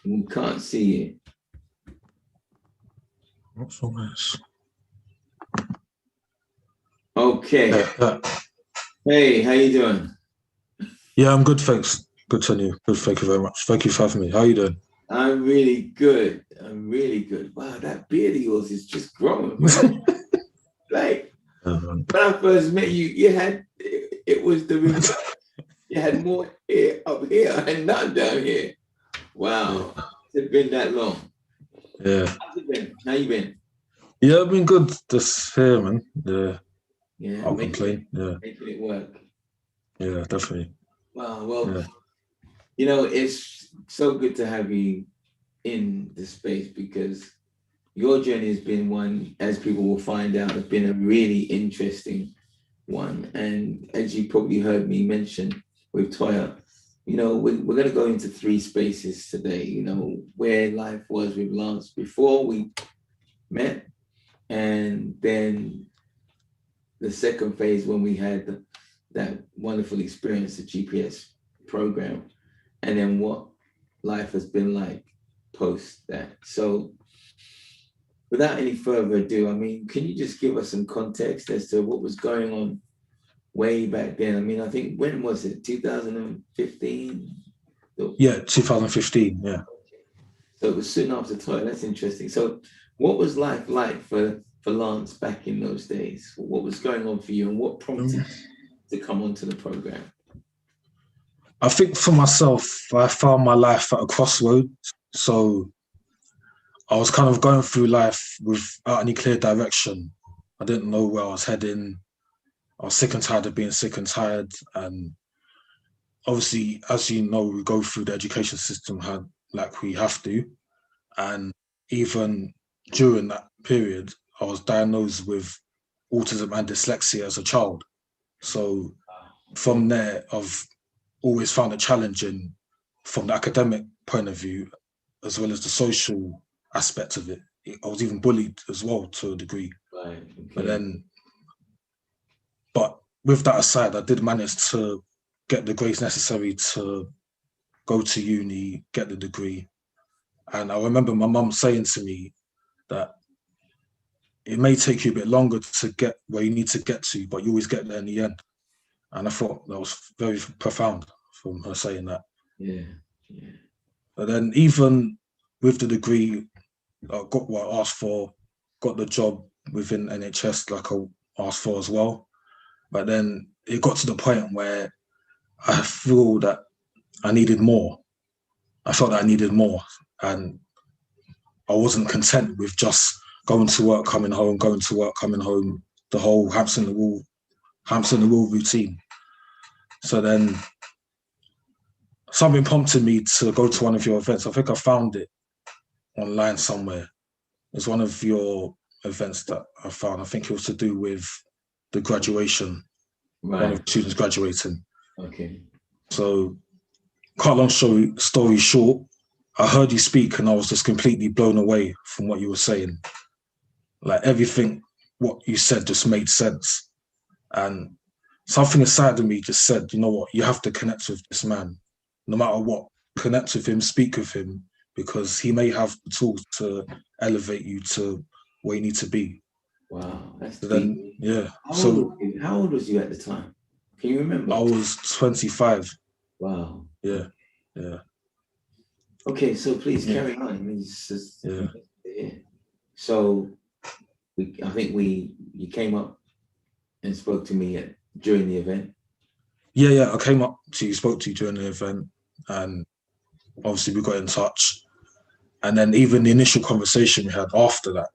We can't see you. Not so nice. Okay. Yeah. Hey, how you doing? Yeah, I'm good, thanks. Good to you. Good, thank you very much. Thank you for having me. How are you doing? I'm really good. Wow, that beard of yours is just growing, man. Like, when I first met you, it was the reverse. You had more hair up here and not down here. Wow. It's been that long. Yeah. How's it been? How you been? Yeah, I've been good this here, man. Yeah. I'll complain. Making it work. Yeah, definitely. Wow. Well, it's so good to have you in the space because your journey has been one, as people will find out, has been a really interesting one. And as you probably heard me mention with Tuoyo, we're going to go into three spaces today, where life was with Lance before we met, and then the second phase when we had that wonderful experience, the GPS program, and then what life has been like post that. So without any further ado, can you just give us some context as to what was going on way back then? I think, when was it? 2015? Yeah, 2015, yeah. So it was soon after Tuoyo. That's interesting. So what was life like for Lance back in those days? What was going on for you, and what prompted you to come onto the program? I think for myself, I found my life at a crossroads. So I was kind of going through life without any clear direction. I didn't know where I was heading. I was sick and tired of being sick and tired. And obviously, as you know, we go through the education system like we have to. And even during that period, I was diagnosed with autism and dyslexia as a child. So from there, I've always found it challenging from the academic point of view, as well as the social aspect of it. I was even bullied as well to a degree. Right. Okay. But with that aside, I did manage to get the grades necessary to go to uni, get the degree. And I remember my mum saying to me that it may take you a bit longer to get where you need to get to, but you always get there in the end. And I thought that was very profound from her saying that. Yeah. But then even with the degree, I got what I asked for, got the job within NHS like I asked for as well. But then it got to the point where I feel that I needed more. I felt that I needed more, and I wasn't content with just going to work, coming home, going to work, coming home, the whole hamster in the wheel routine. So then something prompted me to go to one of your events. I think I found it online somewhere. It's one of your events that I found. I think it was to do with the graduation, one of Right. the students graduating. Okay. So, cut long story short, I heard you speak and I was just completely blown away from what you were saying. Like everything, what you said just made sense. And something inside of me just said, you know what, you have to connect with this man, no matter what. Connect with him, speak with him, because he may have the tools to elevate you to where you need to be. Wow, that's So deep. then, yeah. How old was you at the time? Can you remember? I was 25. Wow. Yeah, yeah. Okay, so please Yeah. carry on. I mean, it's just, Yeah. yeah. So I think you came up and spoke to me during the event. Yeah. I came up to you, spoke to you during the event, and obviously we got in touch. And then even the initial conversation we had after that,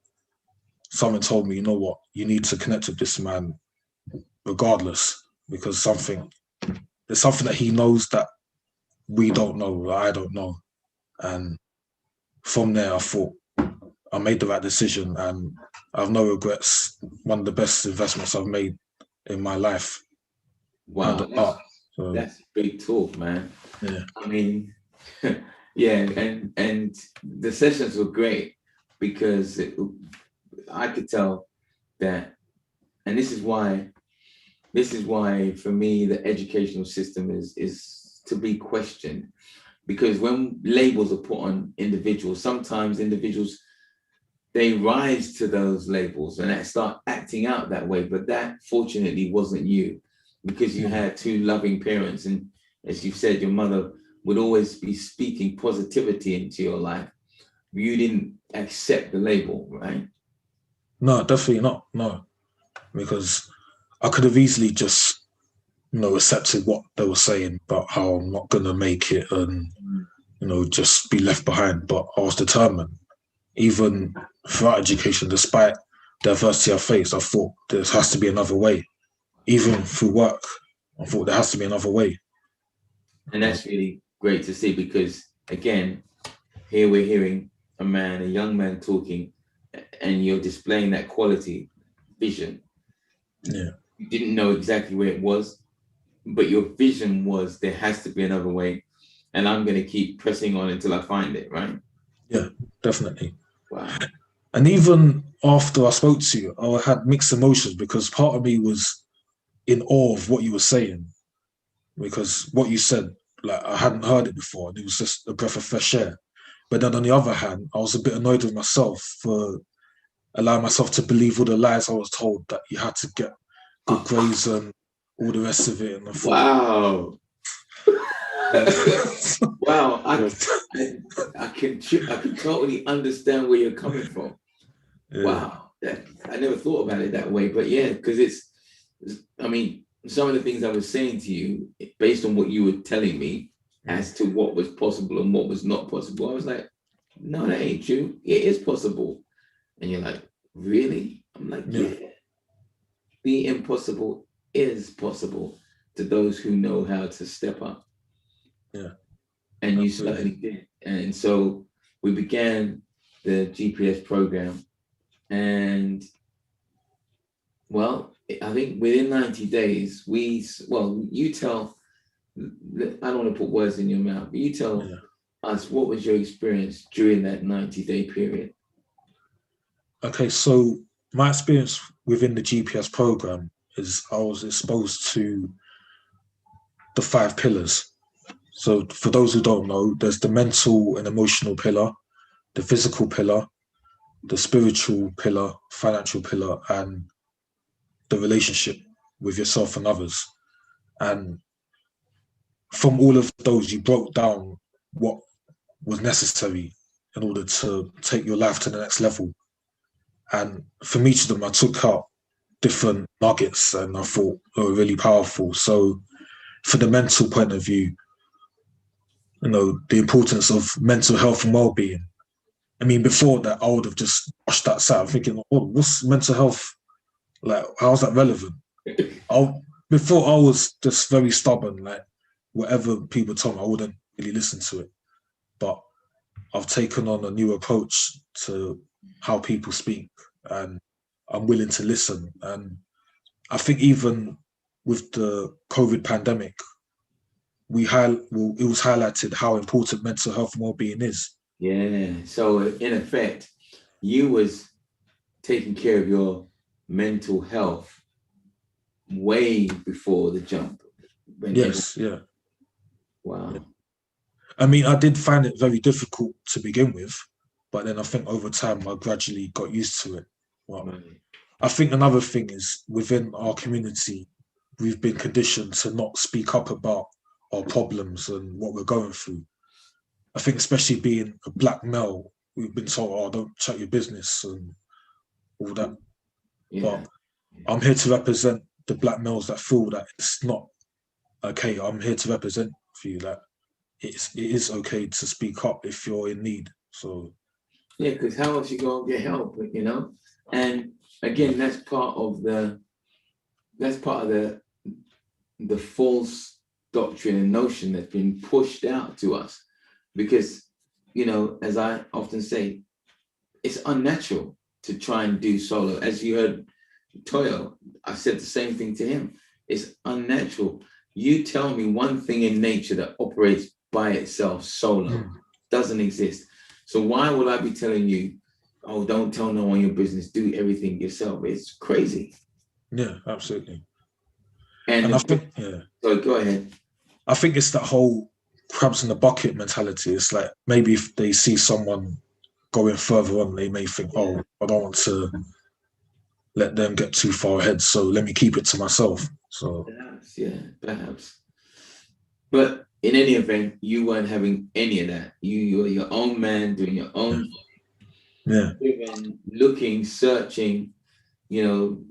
someone told me, you know what, you need to connect with this man regardless, because there's something that he knows that we don't know, that I don't know. And from there, I thought I made the right decision, and I have no regrets. One of the best investments I've made in my life. Wow, So, that's big talk, man. yeah. I mean, yeah, and the sessions were great because I could tell that, and this is why for me the educational system is to be questioned, because when labels are put on individuals, sometimes individuals, they rise to those labels and they start acting out that way. But that fortunately wasn't you, because you had two loving parents, and as you said, your mother would always be speaking positivity into your life. You didn't accept the label, right? No, definitely not. No, because I could have easily just, accepted what they were saying about how I'm not going to make it and, just be left behind. But I was determined. Even throughout education, despite the adversity I faced, I thought there has to be another way. Even through work, I thought there has to be another way. And that's really great to see, because again, here we're hearing a young man talking, and you're displaying that quality vision. Yeah. You didn't know exactly where it was, but your vision was there has to be another way, and I'm going to keep pressing on until I find it, right? Yeah, definitely. Wow. And even after I spoke to you, I had mixed emotions, because part of me was in awe of what you were saying, because what you said, like, I hadn't heard it before, and it was just a breath of fresh air. But then on the other hand, I was a bit annoyed with myself for allowing myself to believe all the lies I was told, that you had to get good grades and all the rest of it. And I thought, Wow. Wow. I can totally understand where you're coming from. yeah. Wow. I never thought about it that way, but yeah, because I mean, some of the things I was saying to you, based on what you were telling me as to what was possible and what was not possible, I was like, no, that ain't true. It is possible. And you're like, really? I'm like, yeah. The impossible is possible to those who know how to step up. Yeah. And you certainly did. And so we began the GPS program. And well, I think within 90 days, you tell, I don't want to put words in your mouth, but you tell us, what was your experience during that 90-day period? Okay, so my experience within the GPS program is I was exposed to the 5 pillars. So for those who don't know, there's the mental and emotional pillar, the physical pillar, the spiritual pillar, financial pillar, and the relationship with yourself and others. And from all of those, you broke down what was necessary in order to take your life to the next level. And from each of them, I took out different nuggets, and I thought they were really powerful. So for the mental point of view, you know, the importance of mental health and well-being. I mean, before that, I would have just brushed that aside, thinking, oh, what's mental health? Like, how's that relevant? Before I was just very stubborn, like whatever people told me, I wouldn't really listen to it. But I've taken on a new approach to how people speak, and I'm willing to listen. And I think even with the COVID pandemic, it was highlighted how important mental health and well-being is. Yeah. So in effect, you was taking care of your mental health way before the jump. Yes, yeah. Wow. Yeah. I mean, I did find it very difficult to begin with, but then I think over time I gradually got used to it. Well, Right. I think another thing is within our community, we've been conditioned to not speak up about our problems and what we're going through. I think especially being a black male, we've been told, oh, don't chat your business and all that. Yeah. But I'm here to represent the black males that feel that it's not okay. I'm here to represent for you that it is okay to speak up if you're in need. So Yeah, because how else you gonna get help, you know? And again, that's part of the false doctrine and notion that's been pushed out to us. Because, you know, as I often say, it's unnatural to try and do solo. As you heard Tuoyo, I said the same thing to him. It's unnatural. You tell me one thing in nature that operates by itself solo. Doesn't exist. So why would I be telling you, oh, don't tell no one your business, do everything yourself? It's crazy. yeah, absolutely. And I think, yeah. So go ahead. I think it's that whole crabs in the bucket mentality. It's like maybe if they see someone going further on, they may think, oh, I don't want to let them get too far ahead, so let me keep it to myself. So Perhaps, yeah, perhaps. But in any event, you weren't having any of that. You were your own man, doing your own yeah, even looking, searching, you know,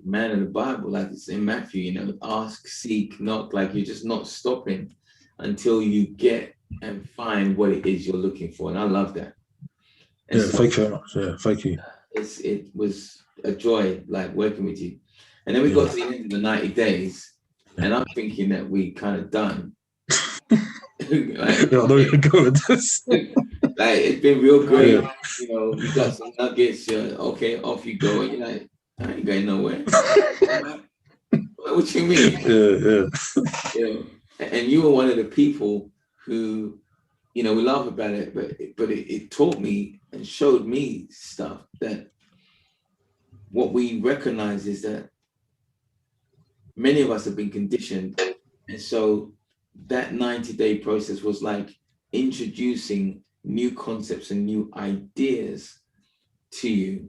man in the Bible, like it's in Matthew, you know, ask, seek, knock, like you're just not stopping until you get and find what it is you're looking for. And I love that. And yeah, so, thank you very much. Yeah, thank you. it was a joy, like working with you. And then we got to the end of the 90 days, and I'm thinking that we kind of done. Like, Yeah, I know you're going with this. like it's been real great. Yeah. You know, you got some nuggets. Okay, off you go. And you're like, I ain't going nowhere. What you mean? Yeah. You know, and you were one of the people who, you know, we laugh about it, but it taught me and showed me stuff that what we recognize is that many of us have been conditioned. And so that 90-day process was like introducing new concepts and new ideas to you,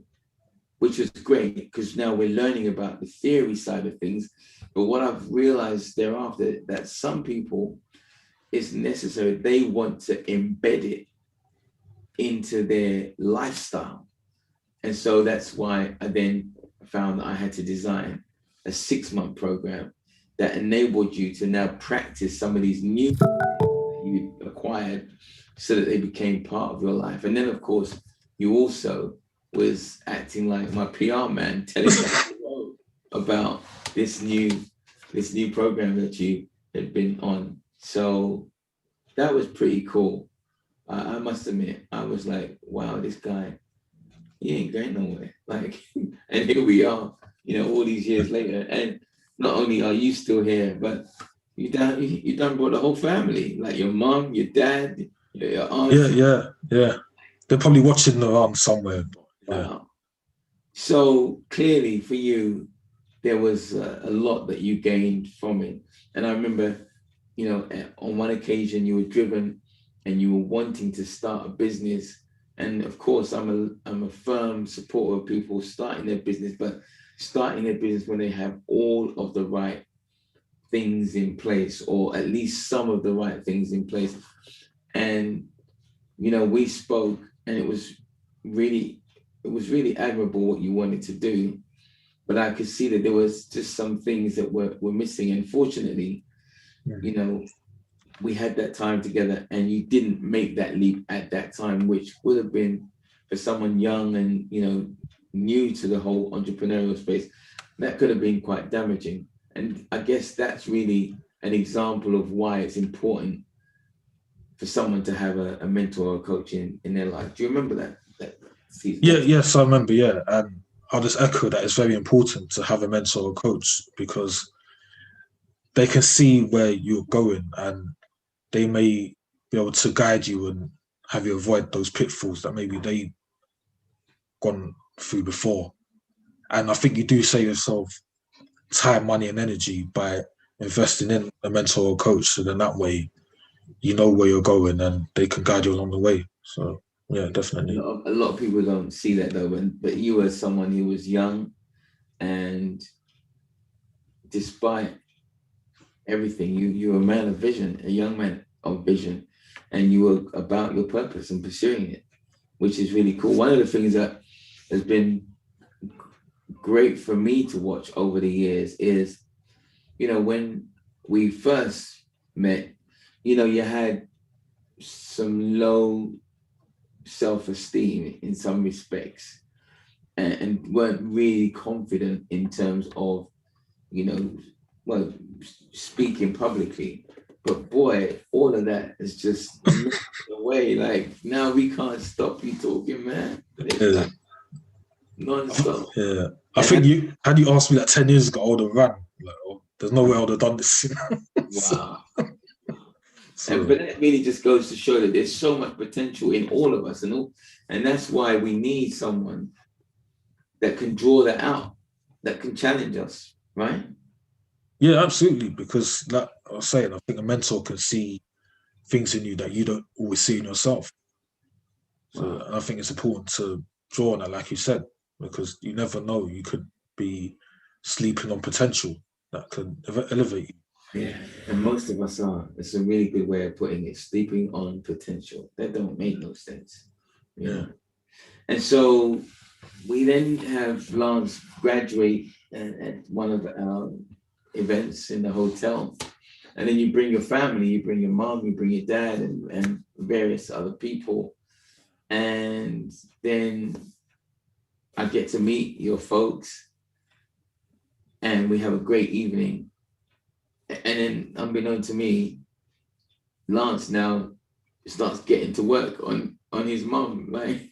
which was great because now we're learning about the theory side of things. But what I've realized thereafter, that some people, it's necessary, they want to embed it into their lifestyle. And so that's why I then found that I had to design a 6-month program that enabled you to now practice some of these new you acquired so that they became part of your life. And then, of course, you also was acting like my PR man, telling me about this new program that you had been on. So that was pretty cool. I must admit, I was like, wow, this guy, he ain't going nowhere. Like, and here we are, you know, all these years later. And not only are you still here, but you done brought the whole family, like your mom, your dad, your aunt. Yeah. They're probably watching around somewhere. Yeah. Wow. So clearly for you, there was a lot that you gained from it. And I remember, you know, on one occasion you were driven and you were wanting to start a business. And of course, I'm a firm supporter of people starting their business, but starting their business when they have all of the right things in place, or at least some of the right things in place. And, you know, we spoke, and it was really admirable what you wanted to do. But I could see that there was just some things that were missing. And fortunately, you know, we had that time together and you didn't make that leap at that time, which would have been for someone young and, you know, new to the whole entrepreneurial space, that could have been quite damaging. And I guess that's really an example of why it's important for someone to have a mentor or a coach in their life. Do you remember that season? Yeah, yes, I remember, yeah. And I'll just echo that it's very important to have a mentor or coach because they can see where you're going and they may be able to guide you and have you avoid those pitfalls that maybe they gone through before. And I think you do save yourself time, money, and energy by investing in a mentor or coach. So then that way, you know where you're going and they can guide you along the way. So yeah, definitely. A lot of people don't see that though, but you were someone who was young, and despite everything, you were a man of vision, a young man of vision, and you were about your purpose and pursuing it, which is really cool. One of the things that has been great for me to watch over the years is, you know, when we first met, you know, you had some low self-esteem in some respects and weren't really confident in terms of, you know, well, speaking publicly. But boy, all of that is just away. Like now we can't stop you talking, man. It's like non-stop. Yeah. I think you had you asked me like 10 years ago, I would have ran. Like, oh, there's no way I would have done this. You know? Wow. So, But that really just goes to show that there's so much potential in all of us, and that's why we need someone that can draw that out, that can challenge us, right? yeah, absolutely. Because like I was saying, I think a mentor can see things in you that you don't always see in yourself. So Wow. and I think it's important to draw on that, like you said, because you never know. You could be sleeping on potential that could elevate you. Yeah, and most of us are. It's a really good way of putting it. Sleeping on potential. That don't make no sense. You know? And so we then have Lance graduate at one of our events in the hotel. And then you bring your family, you bring your mom, you bring your dad and various other people. And then I get to meet your folks and we have a great evening. And then unbeknown to me, Lance now starts getting to work on his mom, like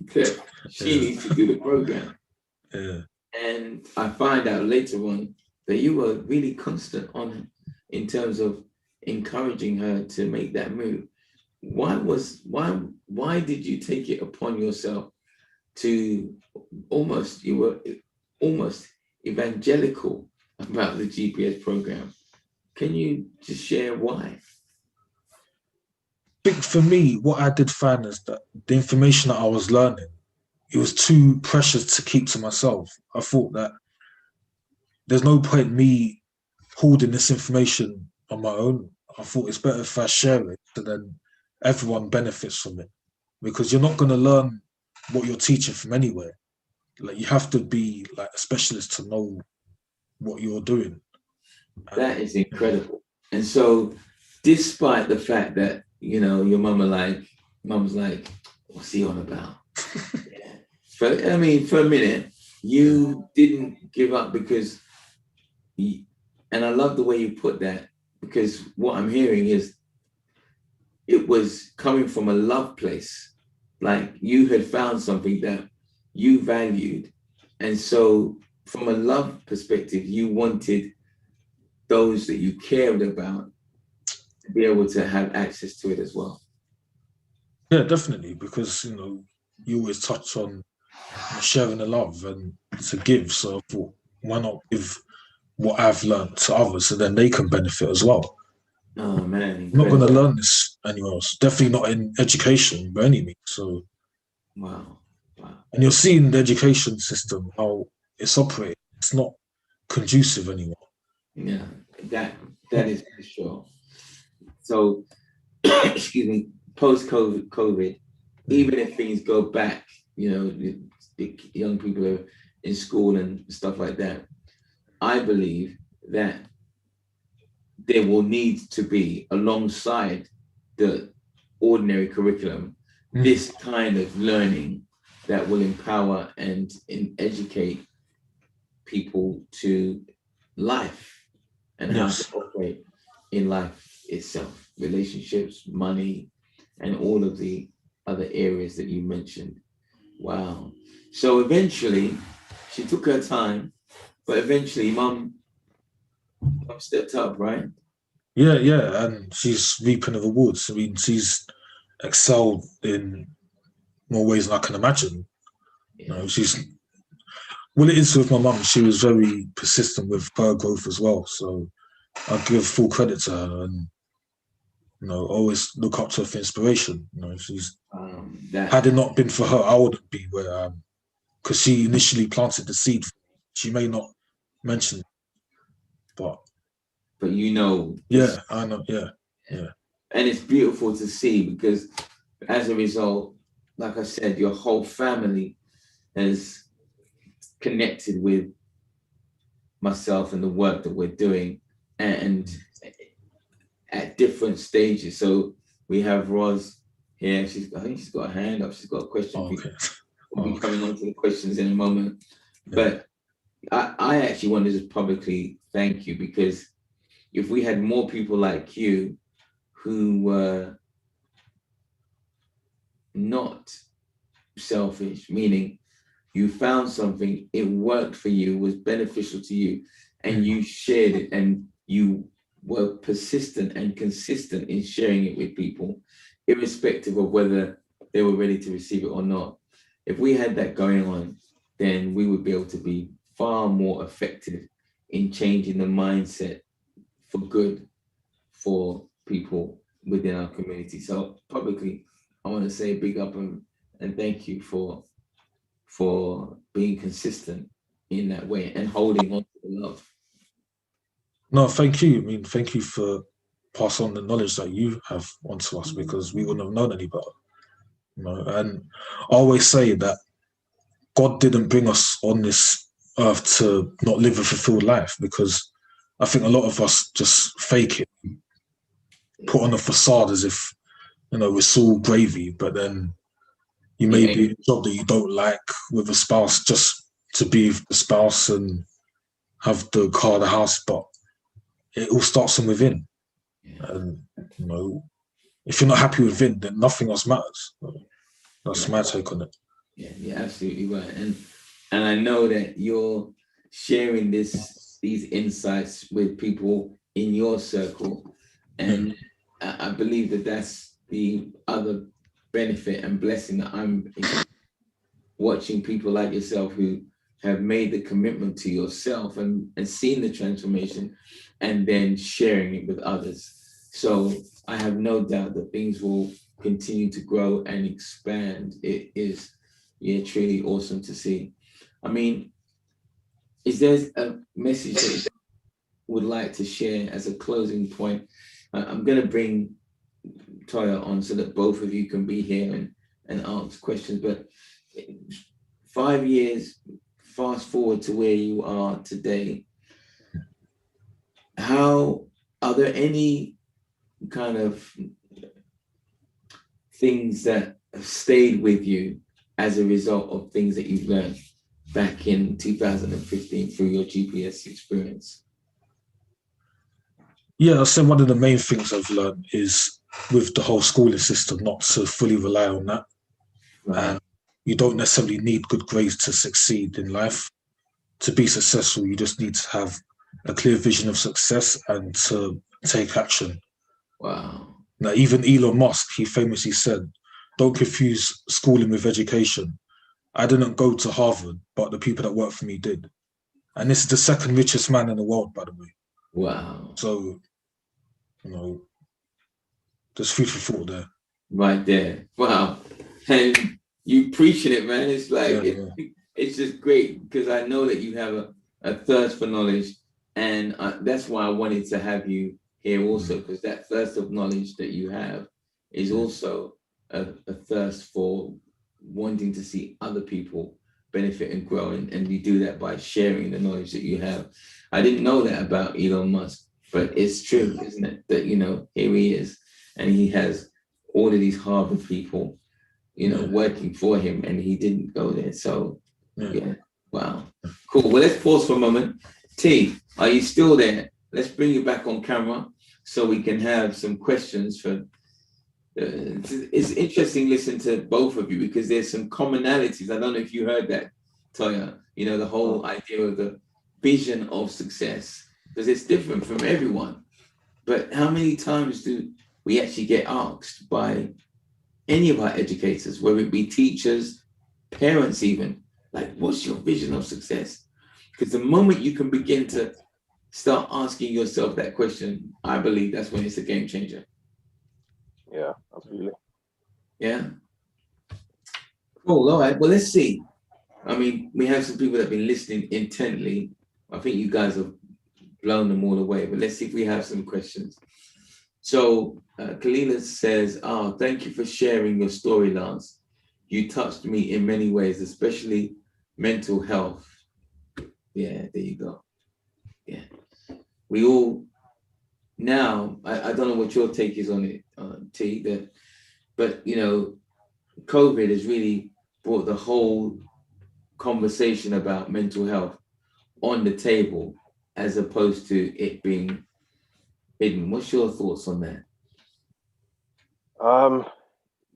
she needs to do the program. Yeah. And I find out later on that you were really constant on in terms of encouraging her to make that move. Why did you take it upon yourself to you were almost evangelical about the GPS program? Can you just share why? I think for me, what I did find is that the information that I was learning, it was too precious to keep to myself. I thought that there's no point me holding this information on my own. I thought it's better if I share it so then everyone benefits from it. Because you're not going to learn what you're teaching from anywhere. Like you have to be like a specialist to know what you're doing. That is incredible. And so despite the fact that, you know, your mom's like, what's he on about? Yeah. But I mean, for a minute, you didn't give up because, and I love the way you put that, because what I'm hearing is it was coming from a love place. Like you had found something that you valued. And so from a love perspective, you wanted those that you cared about to be able to have access to it as well. Yeah, definitely, because you know you always touch on sharing the love and to give. So I thought, why not give what I've learned to others so then they can benefit as well? Oh man, I'm not going to learn this anywhere else. Definitely not in education by any means. So, wow. and you're seeing the education system how it's operating. It's not conducive anymore. Yeah, that is for sure. So, excuse me, post-COVID, even if things go back, you know, the young people are in school and stuff like that, I believe that there will need to be, alongside the ordinary curriculum, this kind of learning that will empower and educate people to life and how to operate in life itself, relationships, money, and all of the other areas that you mentioned. Wow. So eventually, she took her time, but eventually, mum stepped up, right? Yeah, and she's reaping the rewards. I mean, she's excelled in more ways than I can imagine. You know, it is with my mum. She was very persistent with her growth as well. So I give full credit to her, and always look up to her for inspiration. Had it not been for her, I wouldn't be where I am, because she initially planted the seed. She may not mention it, but yeah, I know, yeah. And it's beautiful to see, because as a result, like I said, your whole family has connected with myself and the work that we're doing, and at different stages. So we have Roz here. I think she's got a hand up. She's got a question. Okay. We'll be coming on to the questions in a moment. But I actually want to just publicly thank you, because if we had more people like you who were not selfish, meaning you found something, it worked for you, was beneficial to you, and you shared it, and you were persistent and consistent in sharing it with people, irrespective of whether they were ready to receive it or not. If we had that going on, then we would be able to be far more effective in changing the mindset for good for people within our community. So publicly, I want to say big up and thank you for being consistent in that way and holding on to the love. No, thank you. I mean, thank you for passing on the knowledge that you have onto us, because we wouldn't have known any better. And I always say that God didn't bring us on this earth to not live a fulfilled life, because I think a lot of us just fake it, put on a facade as if, it's all gravy, but then you may be in a job that you don't like with a spouse just to be with the spouse and have the car, the house, but it all starts from within. And, if you're not happy within, then nothing else matters. That's my take on it. Yeah, you're absolutely right. And I know that you're sharing these insights with people in your circle. And I believe that that's the other benefit and blessing that I'm watching people like yourself who have made the commitment to yourself and seen the transformation, and then sharing it with others. So I have no doubt that things will continue to grow and expand. It is truly awesome to see. I mean, is there a message that you would like to share as a closing point? I'm going to bring Tuoyo on so that both of you can be here and ask questions. But 5 years, fast forward to where you are today, are there any kind of things that have stayed with you as a result of things that you've learned back in 2015 through your GPS experience? Yeah, I said one of the main things I've learned is with the whole schooling system, not to fully rely on that. Right. And you don't necessarily need good grades to succeed in life. To be successful, you just need to have a clear vision of success and to take action. Wow. Now, even Elon Musk, he famously said, don't confuse schooling with education. I didn't go to Harvard, but the people that worked for me did. And this is the second richest man in the world, by the way. Wow. So, there's food for thought there. Right there. Wow. And you preaching it, man. It's like, it's just great, because I know that you have a thirst for knowledge. And that's why I wanted to have you here also, because that thirst of knowledge that you have is also a thirst for wanting to see other people benefit and grow. And you do that by sharing the knowledge that you have. I didn't know that about Elon Musk. But it's true, isn't it? That, here he is, and he has all of these Harvard people, working for him, and he didn't go there. So, yeah. Wow. Cool. Well, let's pause for a moment. T, are you still there? Let's bring you back on camera so we can have some questions for. It's interesting listening to both of you because there's some commonalities. I don't know if you heard that, Toya. The whole idea of the vision of success, because it's different from everyone. But how many times do we actually get asked by any of our educators, whether it be teachers, parents even, like, what's your vision of success? Because the moment you can begin to start asking yourself that question, I believe that's when it's a game changer. Yeah, absolutely. Yeah. Cool. All right. Well, let's see. I mean, we have some people that have been listening intently. I think you guys have blown them all away, but let's see if we have some questions. So Kalila says, thank you for sharing your story, Lance. You touched me in many ways, especially mental health. Yeah, there you go. Yeah. We all, now, I don't know what your take is on it, T, but COVID has really brought the whole conversation about mental health on the table as opposed to it being hidden. What's your thoughts on that?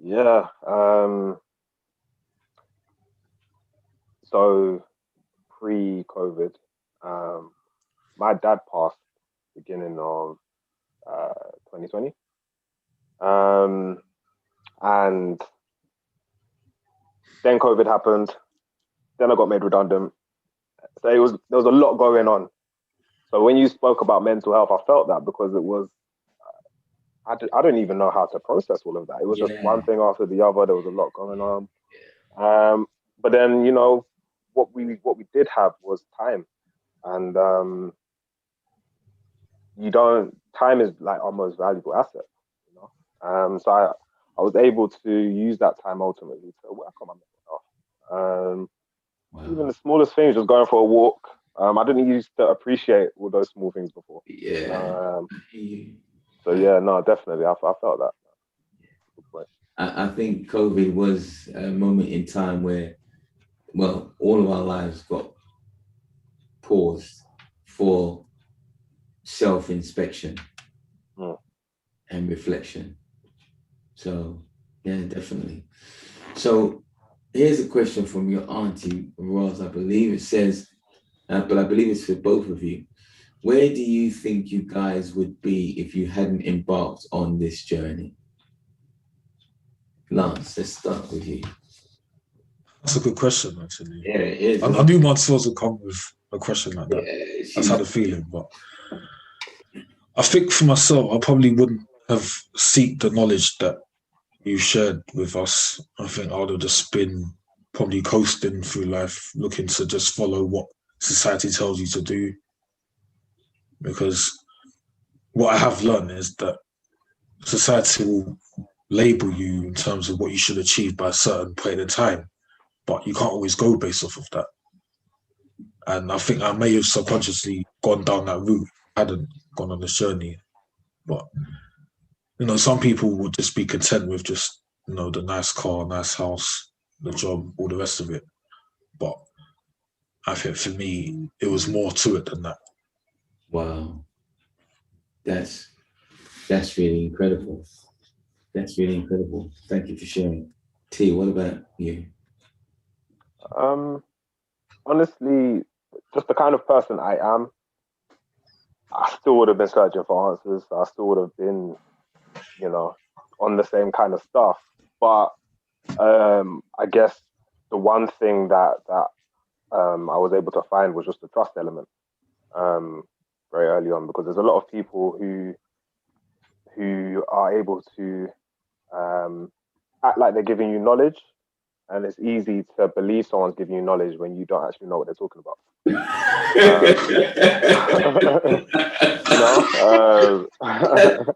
Yeah. So pre-COVID, my dad passed beginning of 2020. And then COVID happened. Then I got made redundant. So there was a lot going on. So when you spoke about mental health, I felt that because it was, I don't even know how to process all of that. It was just one thing after the other. There was a lot going on. But then, what we did have was time. And time is like our most valuable asset, So I was able to use that time ultimately to work on my mental health. Even the smallest things, just going for a walk. I didn't used to appreciate all those small things before. Yeah. So yeah, no, definitely, I felt that. I think COVID was a moment in time where, well, all of our lives got paused for self-inspection and reflection. So yeah, definitely. So here's a question from your auntie Roz, I believe. It says, but I believe it's for both of you. Where do you think you guys would be if you hadn't embarked on this journey? Lance, let's start with you. That's a good question, actually. Yeah, it is. I knew Montrose would come with a question like that. Yeah, That's how the feeling. But I think for myself, I probably wouldn't have sought the knowledge that you shared with us. I think I would have just been probably coasting through life, looking to just follow what society tells you to do. Because what I have learned is that society will label you in terms of what you should achieve by a certain point in time, but you can't always go based off of that. And I think I may have subconsciously gone down that route, hadn't gone on this journey. But, some people would just be content with just, the nice car, nice house, the job, all the rest of it. But I think for me, it was more to it than that. Wow. That's really incredible. That's really incredible. Thank you for sharing. T, what about you? Honestly, just the kind of person I am, I still would have been searching for answers. I still would have been, on the same kind of stuff. But I guess the one thing that I was able to find was just the trust element very early on, because there's a lot of people who are able to act like they're giving you knowledge, and it's easy to believe someone's giving you knowledge when you don't actually know what they're talking about.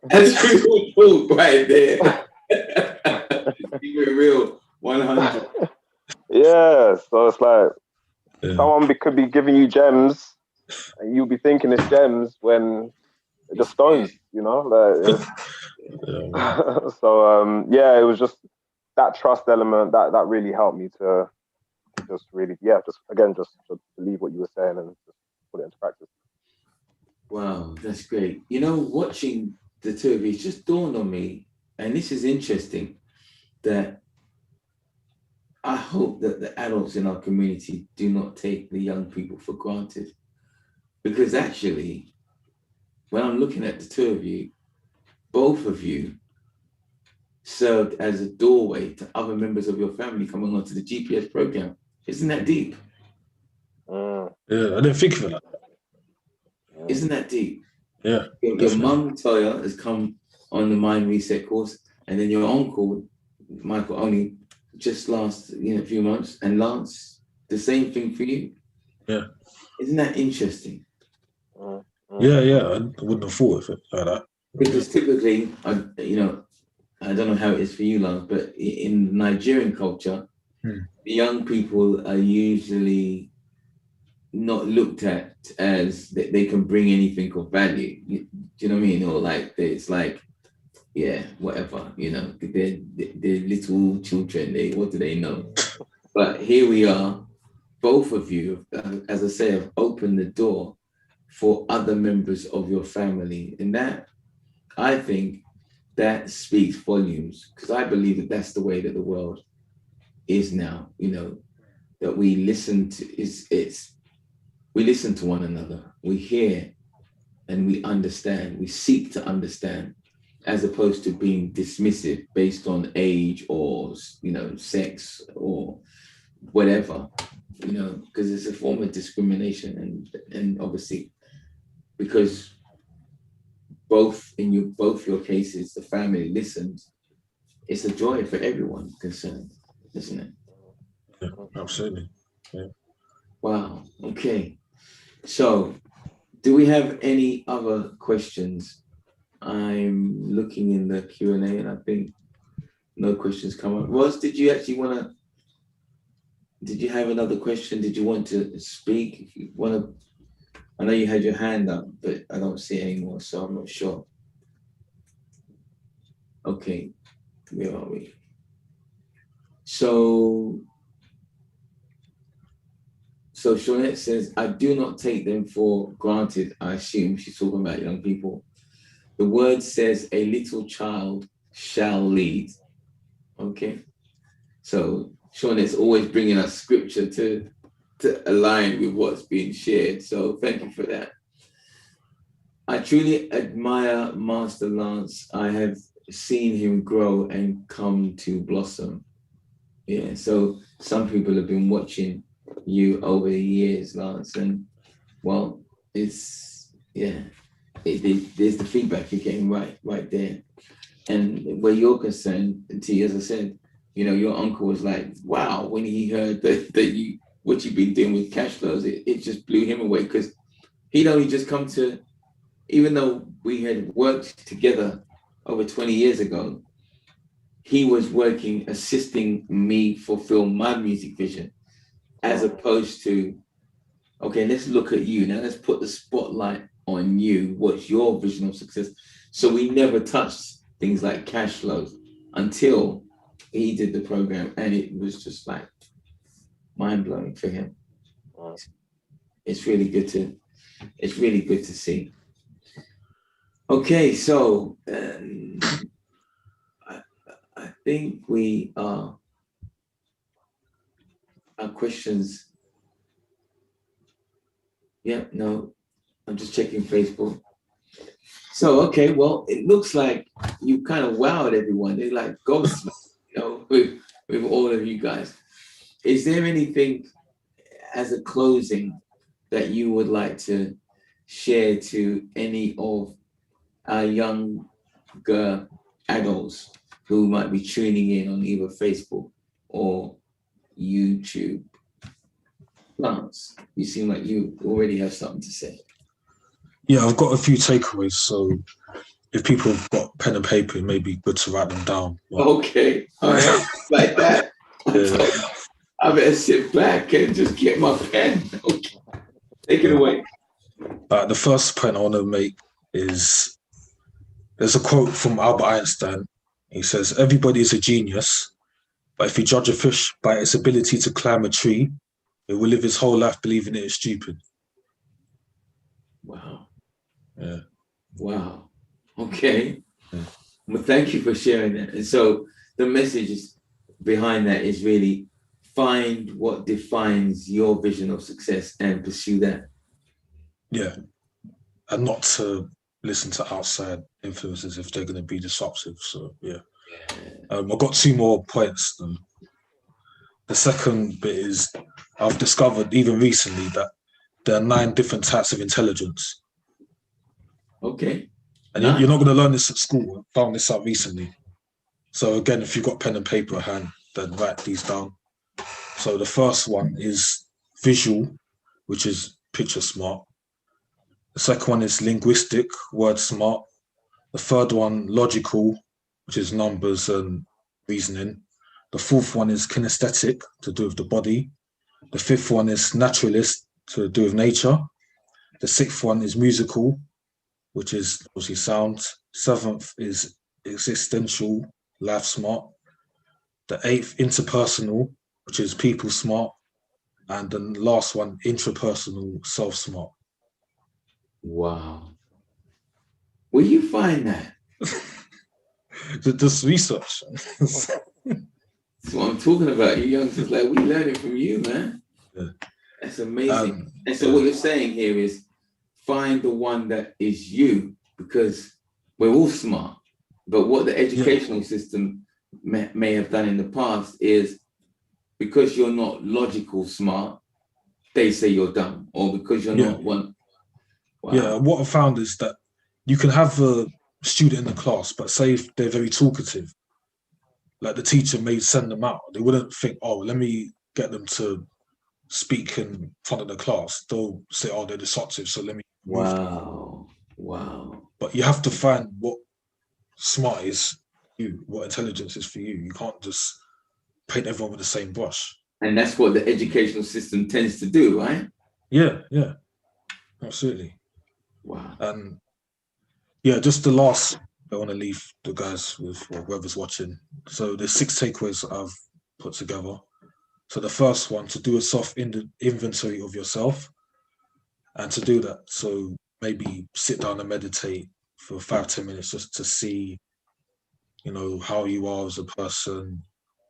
That's real talk right there. Keep it real, 100. Yeah, so it's like someone could be giving you gems, and you'll be thinking it's gems when just stones, you know. Like, so yeah, it was just that trust element that really helped me to just really, just to believe what you were saying and just put it into practice. Wow, that's great. You know, watching the two of you, it's just dawned on me, and this is interesting, that I hope that the adults in our community do not take the young people for granted. Because actually, when I'm looking at the two of you, both of you served as a doorway to other members of your family coming onto the GPS program. Isn't that deep? Yeah, I didn't think of it like that. Isn't that deep? Yeah. Your mum, Tuoyo, has come on the Mind Reset course, and then your uncle, Michael, only just last a few months, and Lance, the same thing for you. Yeah. Isn't that interesting? Yeah, I wouldn't have thought of it like that. Because typically, I don't know how it is for you, Lance, but in Nigerian culture, the young people are usually not looked at as they can bring anything of value. Do you know what I mean? Or like it's like, yeah, whatever. They're little children. What do they know? But here we are, both of you, as I say, have opened the door for other members of your family, and that, I think, that speaks volumes, because I believe that that's the way that the world is now. That we listen to we listen to one another, we hear, and we understand. We seek to understand, as opposed to being dismissive based on age or sex or whatever. Because it's a form of discrimination, and obviously, because both your cases, the family listened. It's a joy for everyone concerned, isn't it? Yeah, absolutely. Yeah. Wow. Okay. So, do we have any other questions? I'm looking in the Q&A, and I think no questions come up. Roz, did you have another question? Did you want to speak? If you want to, I know you had your hand up, but I don't see it anymore, so I'm not sure. Okay, where are we? So Shawnette says, I do not take them for granted. I assume she's talking about young people. The word says a little child shall lead. Okay. So Shawnette's always bringing us scripture to align with what's being shared. So thank you for that. I truly admire Master Lance. I have seen him grow and come to blossom. Yeah. So some people have been watching you over the years, Lance, and well, there's the feedback you're getting right there. And where you're concerned, T, as I said, your uncle was like, wow, when he heard that what you've been doing with cash flows, it just blew him away, because he'd only just come to, even though we had worked together over 20 years ago, he was working, assisting me fulfill my music vision, as opposed to, okay, let's look at you. Now let's put the spotlight on you. What's your vision of success? So we never touched things like cash flows until he did the program, and it was just like mind-blowing for him. It's really good to see. Okay, so I think we are, our questions. Yeah, no, I'm just checking Facebook. So, okay, well, it looks like you kind of wowed everyone. They're like ghosts, with all of you guys. Is there anything as a closing that you would like to share to any of our younger adults who might be tuning in on either Facebook or YouTube? Lance, you seem like you already have something to say. Yeah, I've got a few takeaways. So if people have got pen and paper, it may be good to write them down. Okay, all right, like that. Yeah. I better sit back and just get my pen. Okay, take it away. The first point I want to make is there's a quote from Albert Einstein. He says, "Everybody is a genius, but if you judge a fish by its ability to climb a tree, it will live his whole life believing it is stupid." Wow. Yeah. Wow. Okay. Yeah. Well, thank you for sharing that. And so the message behind that is really find what defines your vision of success and pursue that. Yeah. And not to listen to outside influences if they're going to be disruptive. So, yeah. I've got 2 more points. The second bit is I've discovered even recently that there are 9 different types of intelligence. Okay. And you're not going to learn this at school. I found this out recently. So again, if you've got pen and paper at hand, then write these down. So the first one is visual, which is picture smart. The second one is linguistic, word smart. The third one, logical, which is numbers and reasoning. The fourth one is kinesthetic, to do with the body. The fifth one is naturalist, to do with nature. The sixth one is musical, which is obviously sound. Seventh is existential, life smart. The eighth, interpersonal, which is people smart. And the last one, intrapersonal, self smart. Wow. Where you find that? This research. That's what I'm talking about. You youngsters, like, we learning from you, man. Yeah. That's amazing. And so what you're saying here is find the one that is you, because we're all smart. But what the educational system may have done in the past is, because you're not logical smart, they say you're dumb, or because you're not one. Wow. Yeah, what I found is that you can have a student in the class, but say if they're very talkative, like the teacher may send them out. They wouldn't think, oh, let me get them to speak in front of the class. They'll say, oh, they're disruptive, so let me move them. Wow. But you have to find what smart is you, what intelligence is for you. You can't just paint everyone with the same brush. And that's what the educational system tends to do, right? Yeah, absolutely. Wow. And yeah, just the last, I want to leave the guys with, or whoever's watching. So there's 6 takeaways I've put together. So the first one, to do a soft inventory of yourself. And to do that, so maybe sit down and meditate for 5-10 minutes just to see, how you are as a person,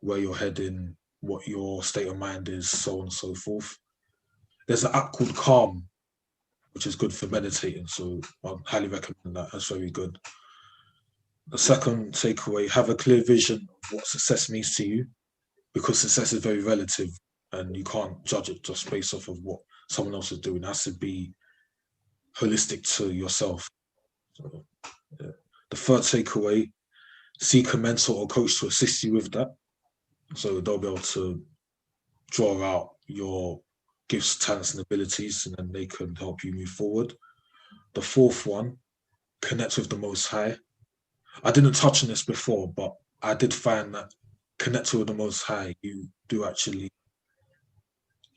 where you're heading, what your state of mind is, so on and so forth. There's an app called Calm, which is good for meditating. So I highly recommend that. That's very good. The second takeaway, have a clear vision of what success means to you, because success is very relative and you can't judge it just based off of what someone else is doing. It has to be holistic to yourself. So, yeah. The third takeaway, seek a mentor or coach to assist you with that. So they'll be able to draw out your gifts, talents, and abilities, and then they can help you move forward. The fourth one, connect with the Most High. I didn't touch on this before, but I did find that connecting with the Most High, you do actually,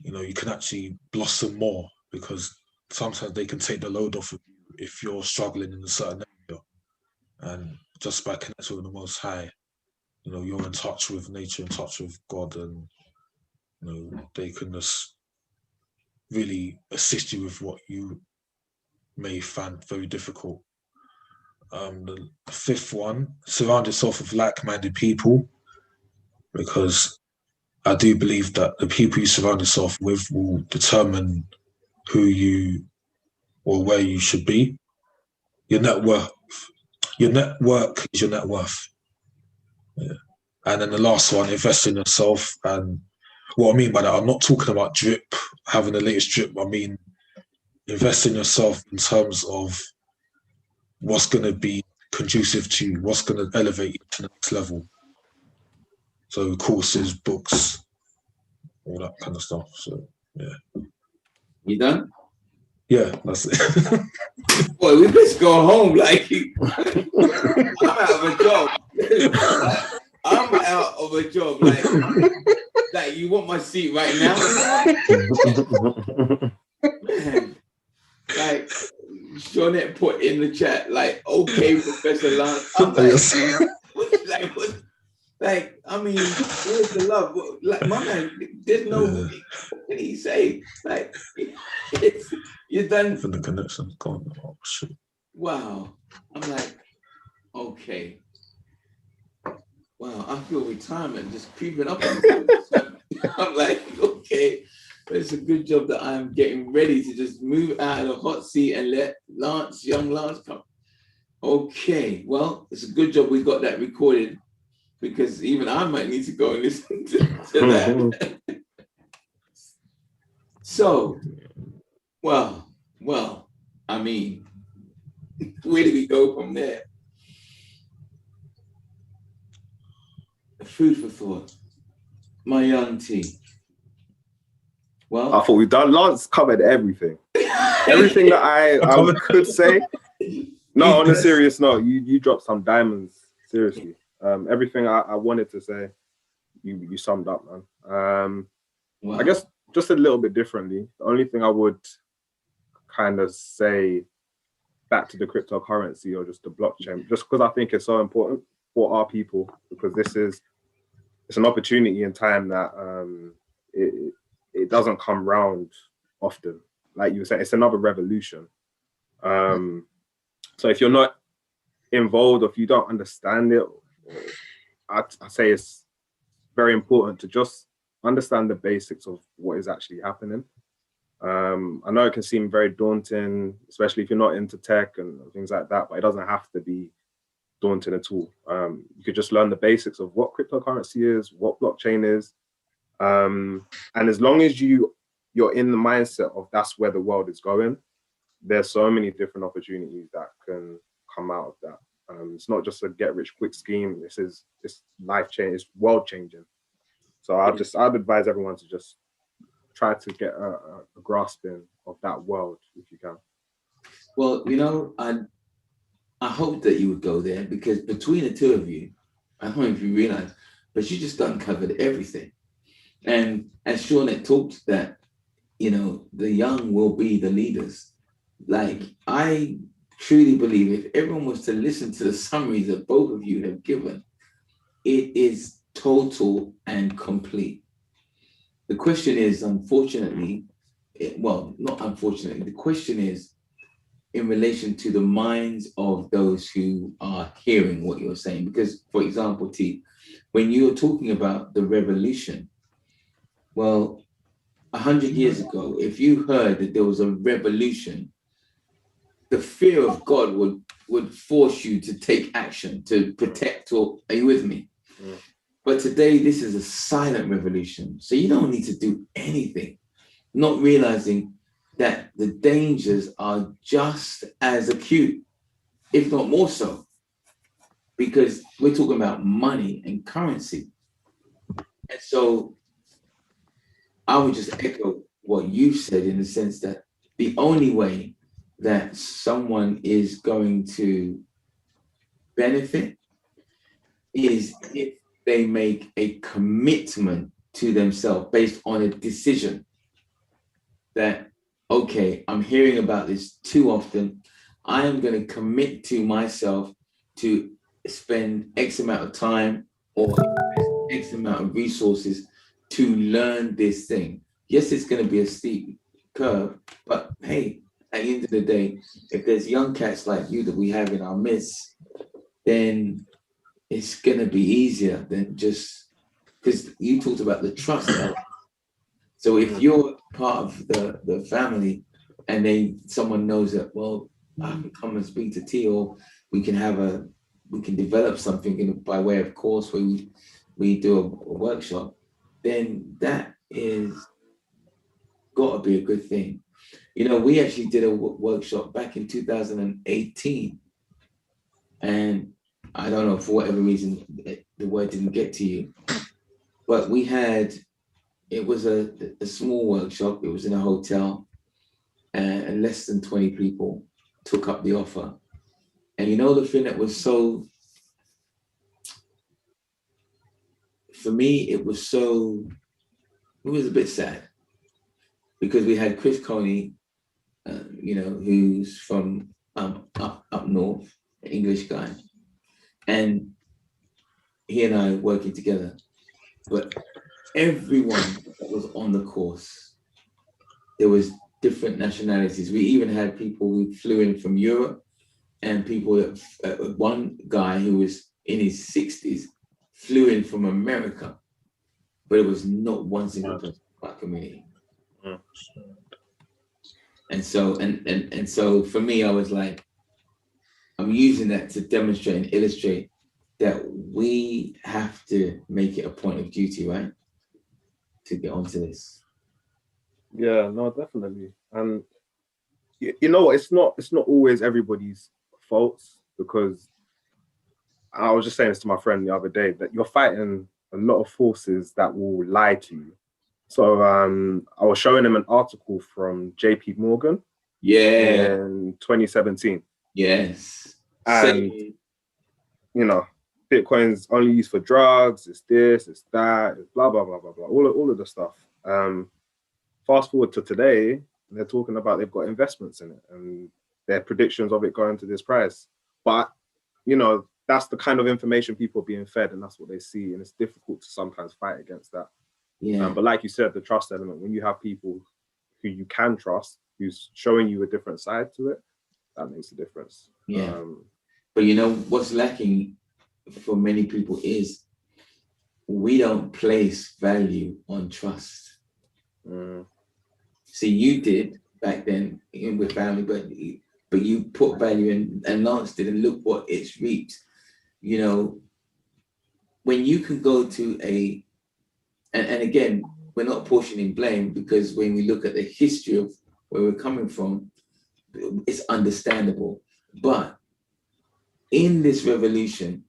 you can actually blossom more, because sometimes they can take the load off of you if you're struggling in a certain area. And just by connecting with the Most High, you're in touch with nature, in touch with God, and they can just really assist you with what you may find very difficult. The fifth one, surround yourself with like-minded people, because I do believe that the people you surround yourself with will determine who you or where you should be. Your network is your net worth. Yeah. And then the last one, invest in yourself. And what I mean by that, I'm not talking about drip, having the latest drip. I mean, invest in yourself in terms of what's going to be conducive to you, what's going to elevate you to the next level. So courses, books, all that kind of stuff. So, yeah. You done? Yeah, that's it. Boy, we best go home. Like, I'm out of a job. I'm out of a job. Like you want my seat right now? Man, like, Shawnette put in the chat, like, okay, Professor Lance. I'm like, like, I mean, where's the love? Like, my man, there's no, what can he say? Like, you're done. For the connection, gone. Oh, shit. Wow. I'm like, okay. Wow, I feel retirement just creeping up on me. I'm like, okay, but it's a good job that I'm getting ready to just move out of the hot seat and let young Lance come. Okay, well, it's a good job we got that recorded, because even I might need to go and listen to that. So, well, I mean, where do we go from there? Food for thought. My young T. Well, I thought we've done. Lance covered everything. Everything that I could say. No, on a serious note, you dropped some diamonds. Seriously, everything I wanted to say, you summed up, man. wow. I guess just a little bit differently. The only thing I would kind of say back to the cryptocurrency or just the blockchain, just because I think it's so important for our people, because it's an opportunity in time that it doesn't come round often. Like you were saying, it's another revolution. So if you're not involved, or if you don't understand it, I say it's very important to just understand the basics of what is actually happening. I know it can seem very daunting, especially if you're not into tech and things like that, but it doesn't have to be daunting at all. You could just learn the basics of what cryptocurrency is, what blockchain is. And as long as you're in the mindset of that's where the world is going, there's so many different opportunities that can come out of that. It's not just a get rich quick scheme. It's life changing, it's world changing. So I'd advise everyone to just try to get a grasping of that world if you can. Well, you know, I hope that you would go there, because between the two of you, I don't know if you realize, but you just uncovered everything. And as Shawnette talked, that, you know, the young will be the leaders. Like, I truly believe if everyone was to listen to the summaries that both of you have given, it is total and complete. The question is, unfortunately, not unfortunately, the question is in relation to the minds of those who are hearing what you're saying. Because, for example, T, when you're talking about the revolution, well, 100 years ago, if you heard that there was a revolution, the fear of God would force you to take action to protect, or are you with me? Yeah. But today, this is a silent revolution. So you don't need to do anything, not realizing that the dangers are just as acute, if not more so, because we're talking about money and currency. And so I would just echo what you said, in the sense that the only way that someone is going to benefit is if they make a commitment to themselves based on a decision that, okay, I'm hearing about this too often. I am going to commit to myself to spend X amount of time or X amount of resources to learn this thing. Yes, it's going to be a steep curve, but hey, at the end of the day, if there's young cats like you that we have in our midst, then it's going to be easier than just, because you talked about the trust element. So if you're part of the family, and then someone knows that, well, I can come and speak to T, or we can develop something by way of course where we do a workshop, then that is got to be a good thing. You know, we actually did a workshop back in 2018, and I don't know, for whatever reason, the word didn't get to you, but it was a small workshop. It was in a hotel, and less than 20 people took up the offer. And you know, the thing that was so, for me, it was a bit sad, because we had Chris Coney, who's from up north, an English guy, and he and I working together. But everyone that was on the course, there was different nationalities. We even had people who flew in from Europe, and people that one guy who was in his 60s flew in from America, but it was not one single person from our community. And so for me, I was like, I'm using that to demonstrate and illustrate that we have to make it a point of duty, right, to get onto this. Yeah, no, definitely. And you know what? It's not always everybody's faults, because I was just saying this to my friend the other day, that you're fighting a lot of forces that will lie to you. So I was showing him an article from JP Morgan in 2017. Yes. And, Bitcoin's only used for drugs, it's this, it's that, it's blah, blah, blah, blah, blah, all of the stuff. Fast forward to today, they're talking about they've got investments in it and their predictions of it going to this price. But, that's the kind of information people are being fed, and that's what they see. And it's difficult to sometimes fight against that. Yeah. But like you said, the trust element, when you have people who you can trust, who's showing you a different side to it, that makes a difference. Yeah. But what's lacking for many people is we don't place value on trust. See, you did back then with family, but you put value in, and Lance did, and look what it's reaped. When you can go to and again, we're not portioning blame, because when we look at the history of where we're coming from, it's understandable. But in this revolution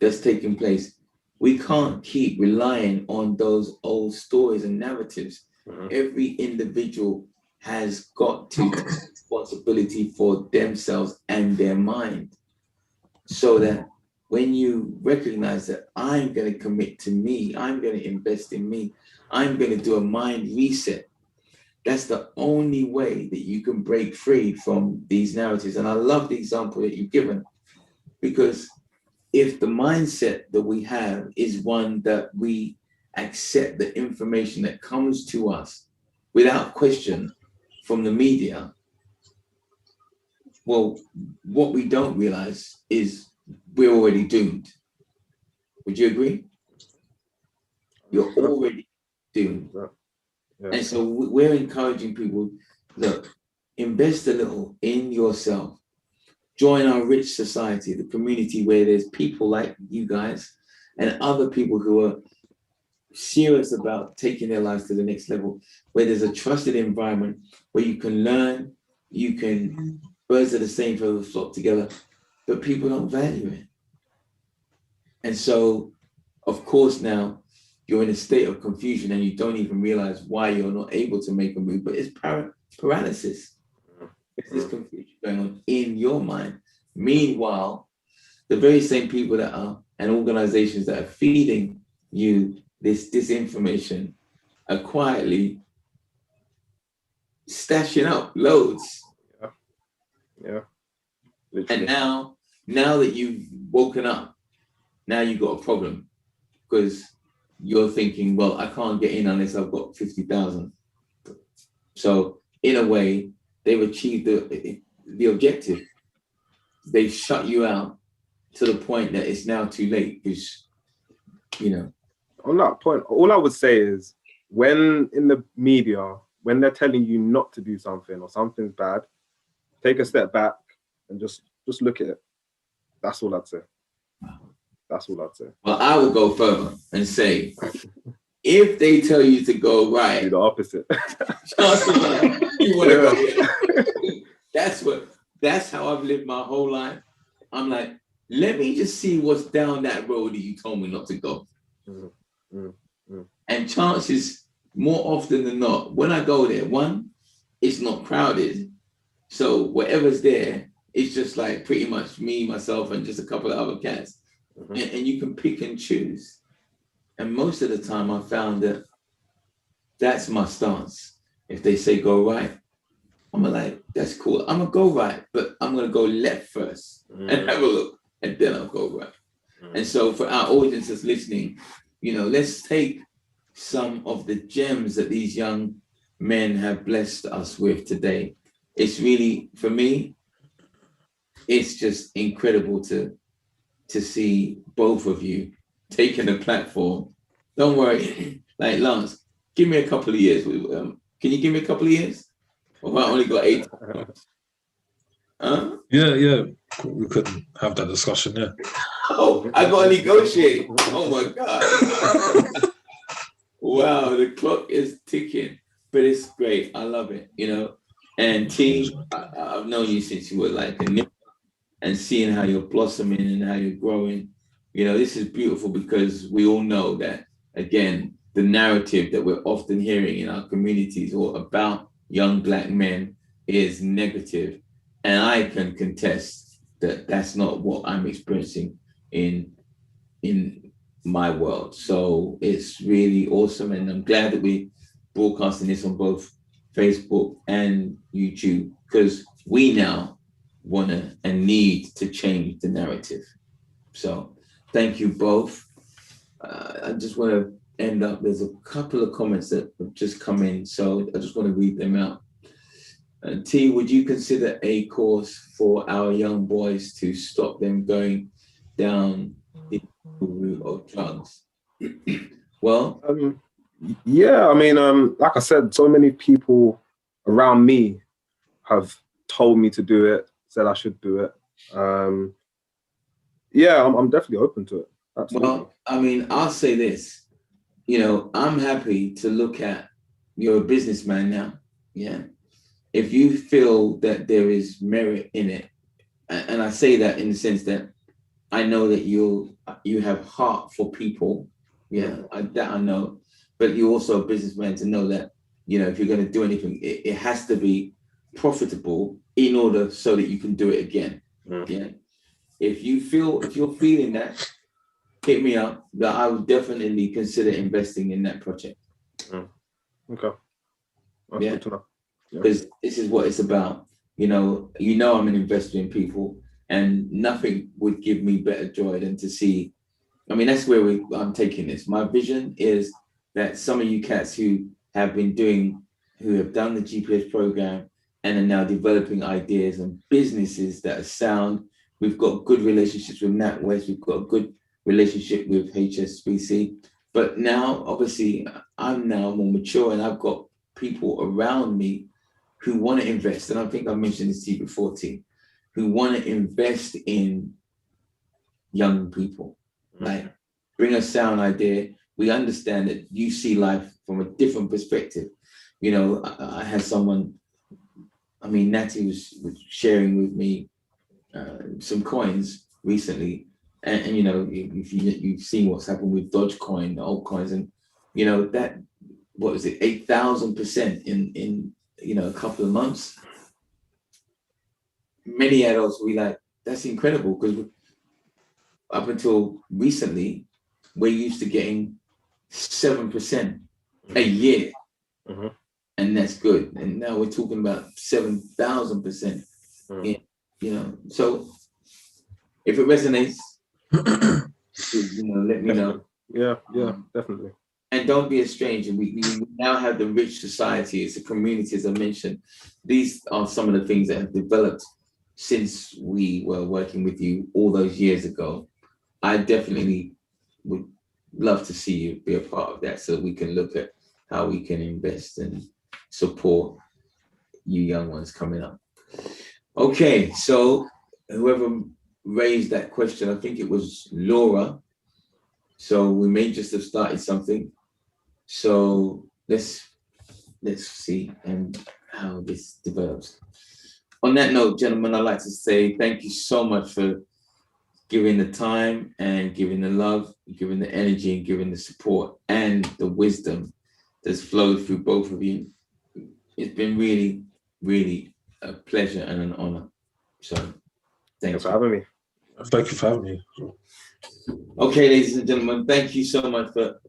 that's taking place, we can't keep relying on those old stories and narratives. Every individual has got to take responsibility for themselves and their mind, so that when you recognize that I'm going to commit to me, I'm going to invest in me, I'm going to do a mind reset, that's the only way that you can break free from these narratives. And I love the example that you've given, because if the mindset that we have is one that we accept the information that comes to us without question from the media, well, what we don't realize is we're already doomed. Would you agree? You're already doomed. Yeah. And so we're encouraging people, look, invest a little in yourself. Join our rich society, the community where there's people like you guys and other people who are serious about taking their lives to the next level, where there's a trusted environment where you can learn, birds of the same feather flock together, but people don't value it. And so, of course, now you're in a state of confusion and you don't even realize why you're not able to make a move, but it's paralysis. It's this confusion going on in your mind. Meanwhile, the very same people that are, and organizations that are feeding you this disinformation are quietly stashing up loads. Yeah. Literally. And now that you've woken up, now you've got a problem, because you're thinking, well, I can't get in unless I've got 50,000. So in a way, they've achieved the objective. They've shut you out to the point that it's now too late, because, On that point, all I would say is, when in the media, when they're telling you not to do something or something's bad, take a step back and just look at it. That's all I'd say. Well, I would go further and say, if they tell you to go right, do the opposite. You want to go. That's how I've lived my whole life. I'm like, let me just see what's down that road that you told me not to go. And chances, more often than not, when I go there, one, it's not crowded. So whatever's there, it's just like pretty much me, myself, and just a couple of other cats. And you can pick and choose. And most of the time I found that that's my stance. If they say go right, I'm like, that's cool. I'm gonna go right, but I'm gonna go left first and have a look, and then I'll go right. And so for our audience that's listening, let's take some of the gems that these young men have blessed us with today. It's really, for me, it's just incredible to see both of you taking the platform. Don't worry, like Lance, give me a couple of years. Can you give me a couple of years? Or I only got 8 months. Huh? Yeah. We could have that discussion, yeah. Oh, I got to negotiate. Oh my God. Wow, the clock is ticking, but it's great. I love it, And T, I've known you since you were like a nipper, and seeing how you're blossoming and how you're growing, this is beautiful, because we all know that, again, the narrative that we're often hearing in our communities or about young Black men is negative. And I can contest that that's not what I'm experiencing in my world. So it's really awesome. And I'm glad that we're broadcasting this on both Facebook and YouTube, because we now want to and need to change the narrative. So thank you both. I just want to end up, there's a couple of comments that have just come in, so I just want to read them out. T, would you consider a course for our young boys to stop them going down the route of drugs? Well, yeah, I mean, like I said, so many people around me have told me to do it, said I should do it. Yeah, I'm definitely open to it. Absolutely. Well, I mean, I'll say this, I'm happy to look at, you're a businessman now, yeah. If you feel that there is merit in it, and I say that in the sense that I know that you have heart for people, yeah, that I know, but you're also a businessman to know that, if you're going to do anything, it has to be profitable in order so that you can do it again, yeah. If you're feeling that, hit me up, that I would definitely consider investing in that project. Okay. That's yeah. Good to know. Because this is what it's about. I'm an investor in people, and nothing would give me better joy than to see. I mean, that's where I'm taking this. My vision is that some of you cats who have done the GPS program and are now developing ideas and businesses that are sound. We've got good relationships with NatWest. We've got a good relationship with HSBC. But now, obviously, I'm now more mature, and I've got people around me who want to invest, and I think I mentioned this to you before, T, who want to invest in young people. Like, bring a sound idea. We understand that you see life from a different perspective. I had someone, Natty was sharing with me some coins recently, and if you've seen what's happened with Dogecoin, the altcoins, and that, what was it, 8,000% in a couple of months. Many adults will be like, that's incredible, because up until recently, we're used to getting 7% a year, and that's good. And now we're talking about 7,000%. So if it resonates, let me know. Yeah, definitely. And don't be a stranger. We now have the rich society. It's a community, as I mentioned. These are some of the things that have developed since we were working with you all those years ago. I definitely would love to see you be a part of that, so we can look at how we can invest and support you young ones coming up. Okay, so whoever raised that question, I think it was Laura. So we may just have started something. So let's see and how this develops. On that note, gentlemen, I'd like to say thank you so much for giving the time and giving the love, giving the energy, and giving the support and the wisdom that's flowed through both of you. It's been really, really a pleasure and an honor. So thanks for having me. Thank you for having me. Okay, ladies and gentlemen, thank you so much for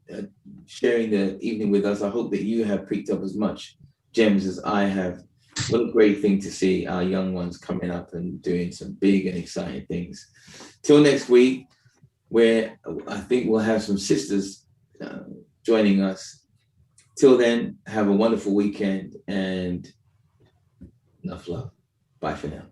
sharing the evening with us. I hope that you have picked up as much gems as I have what a great thing to see our young ones coming up and doing some big and exciting things. Till next week, where I think we'll have some sisters joining us. Till then, have a wonderful weekend and enough love. Bye for now.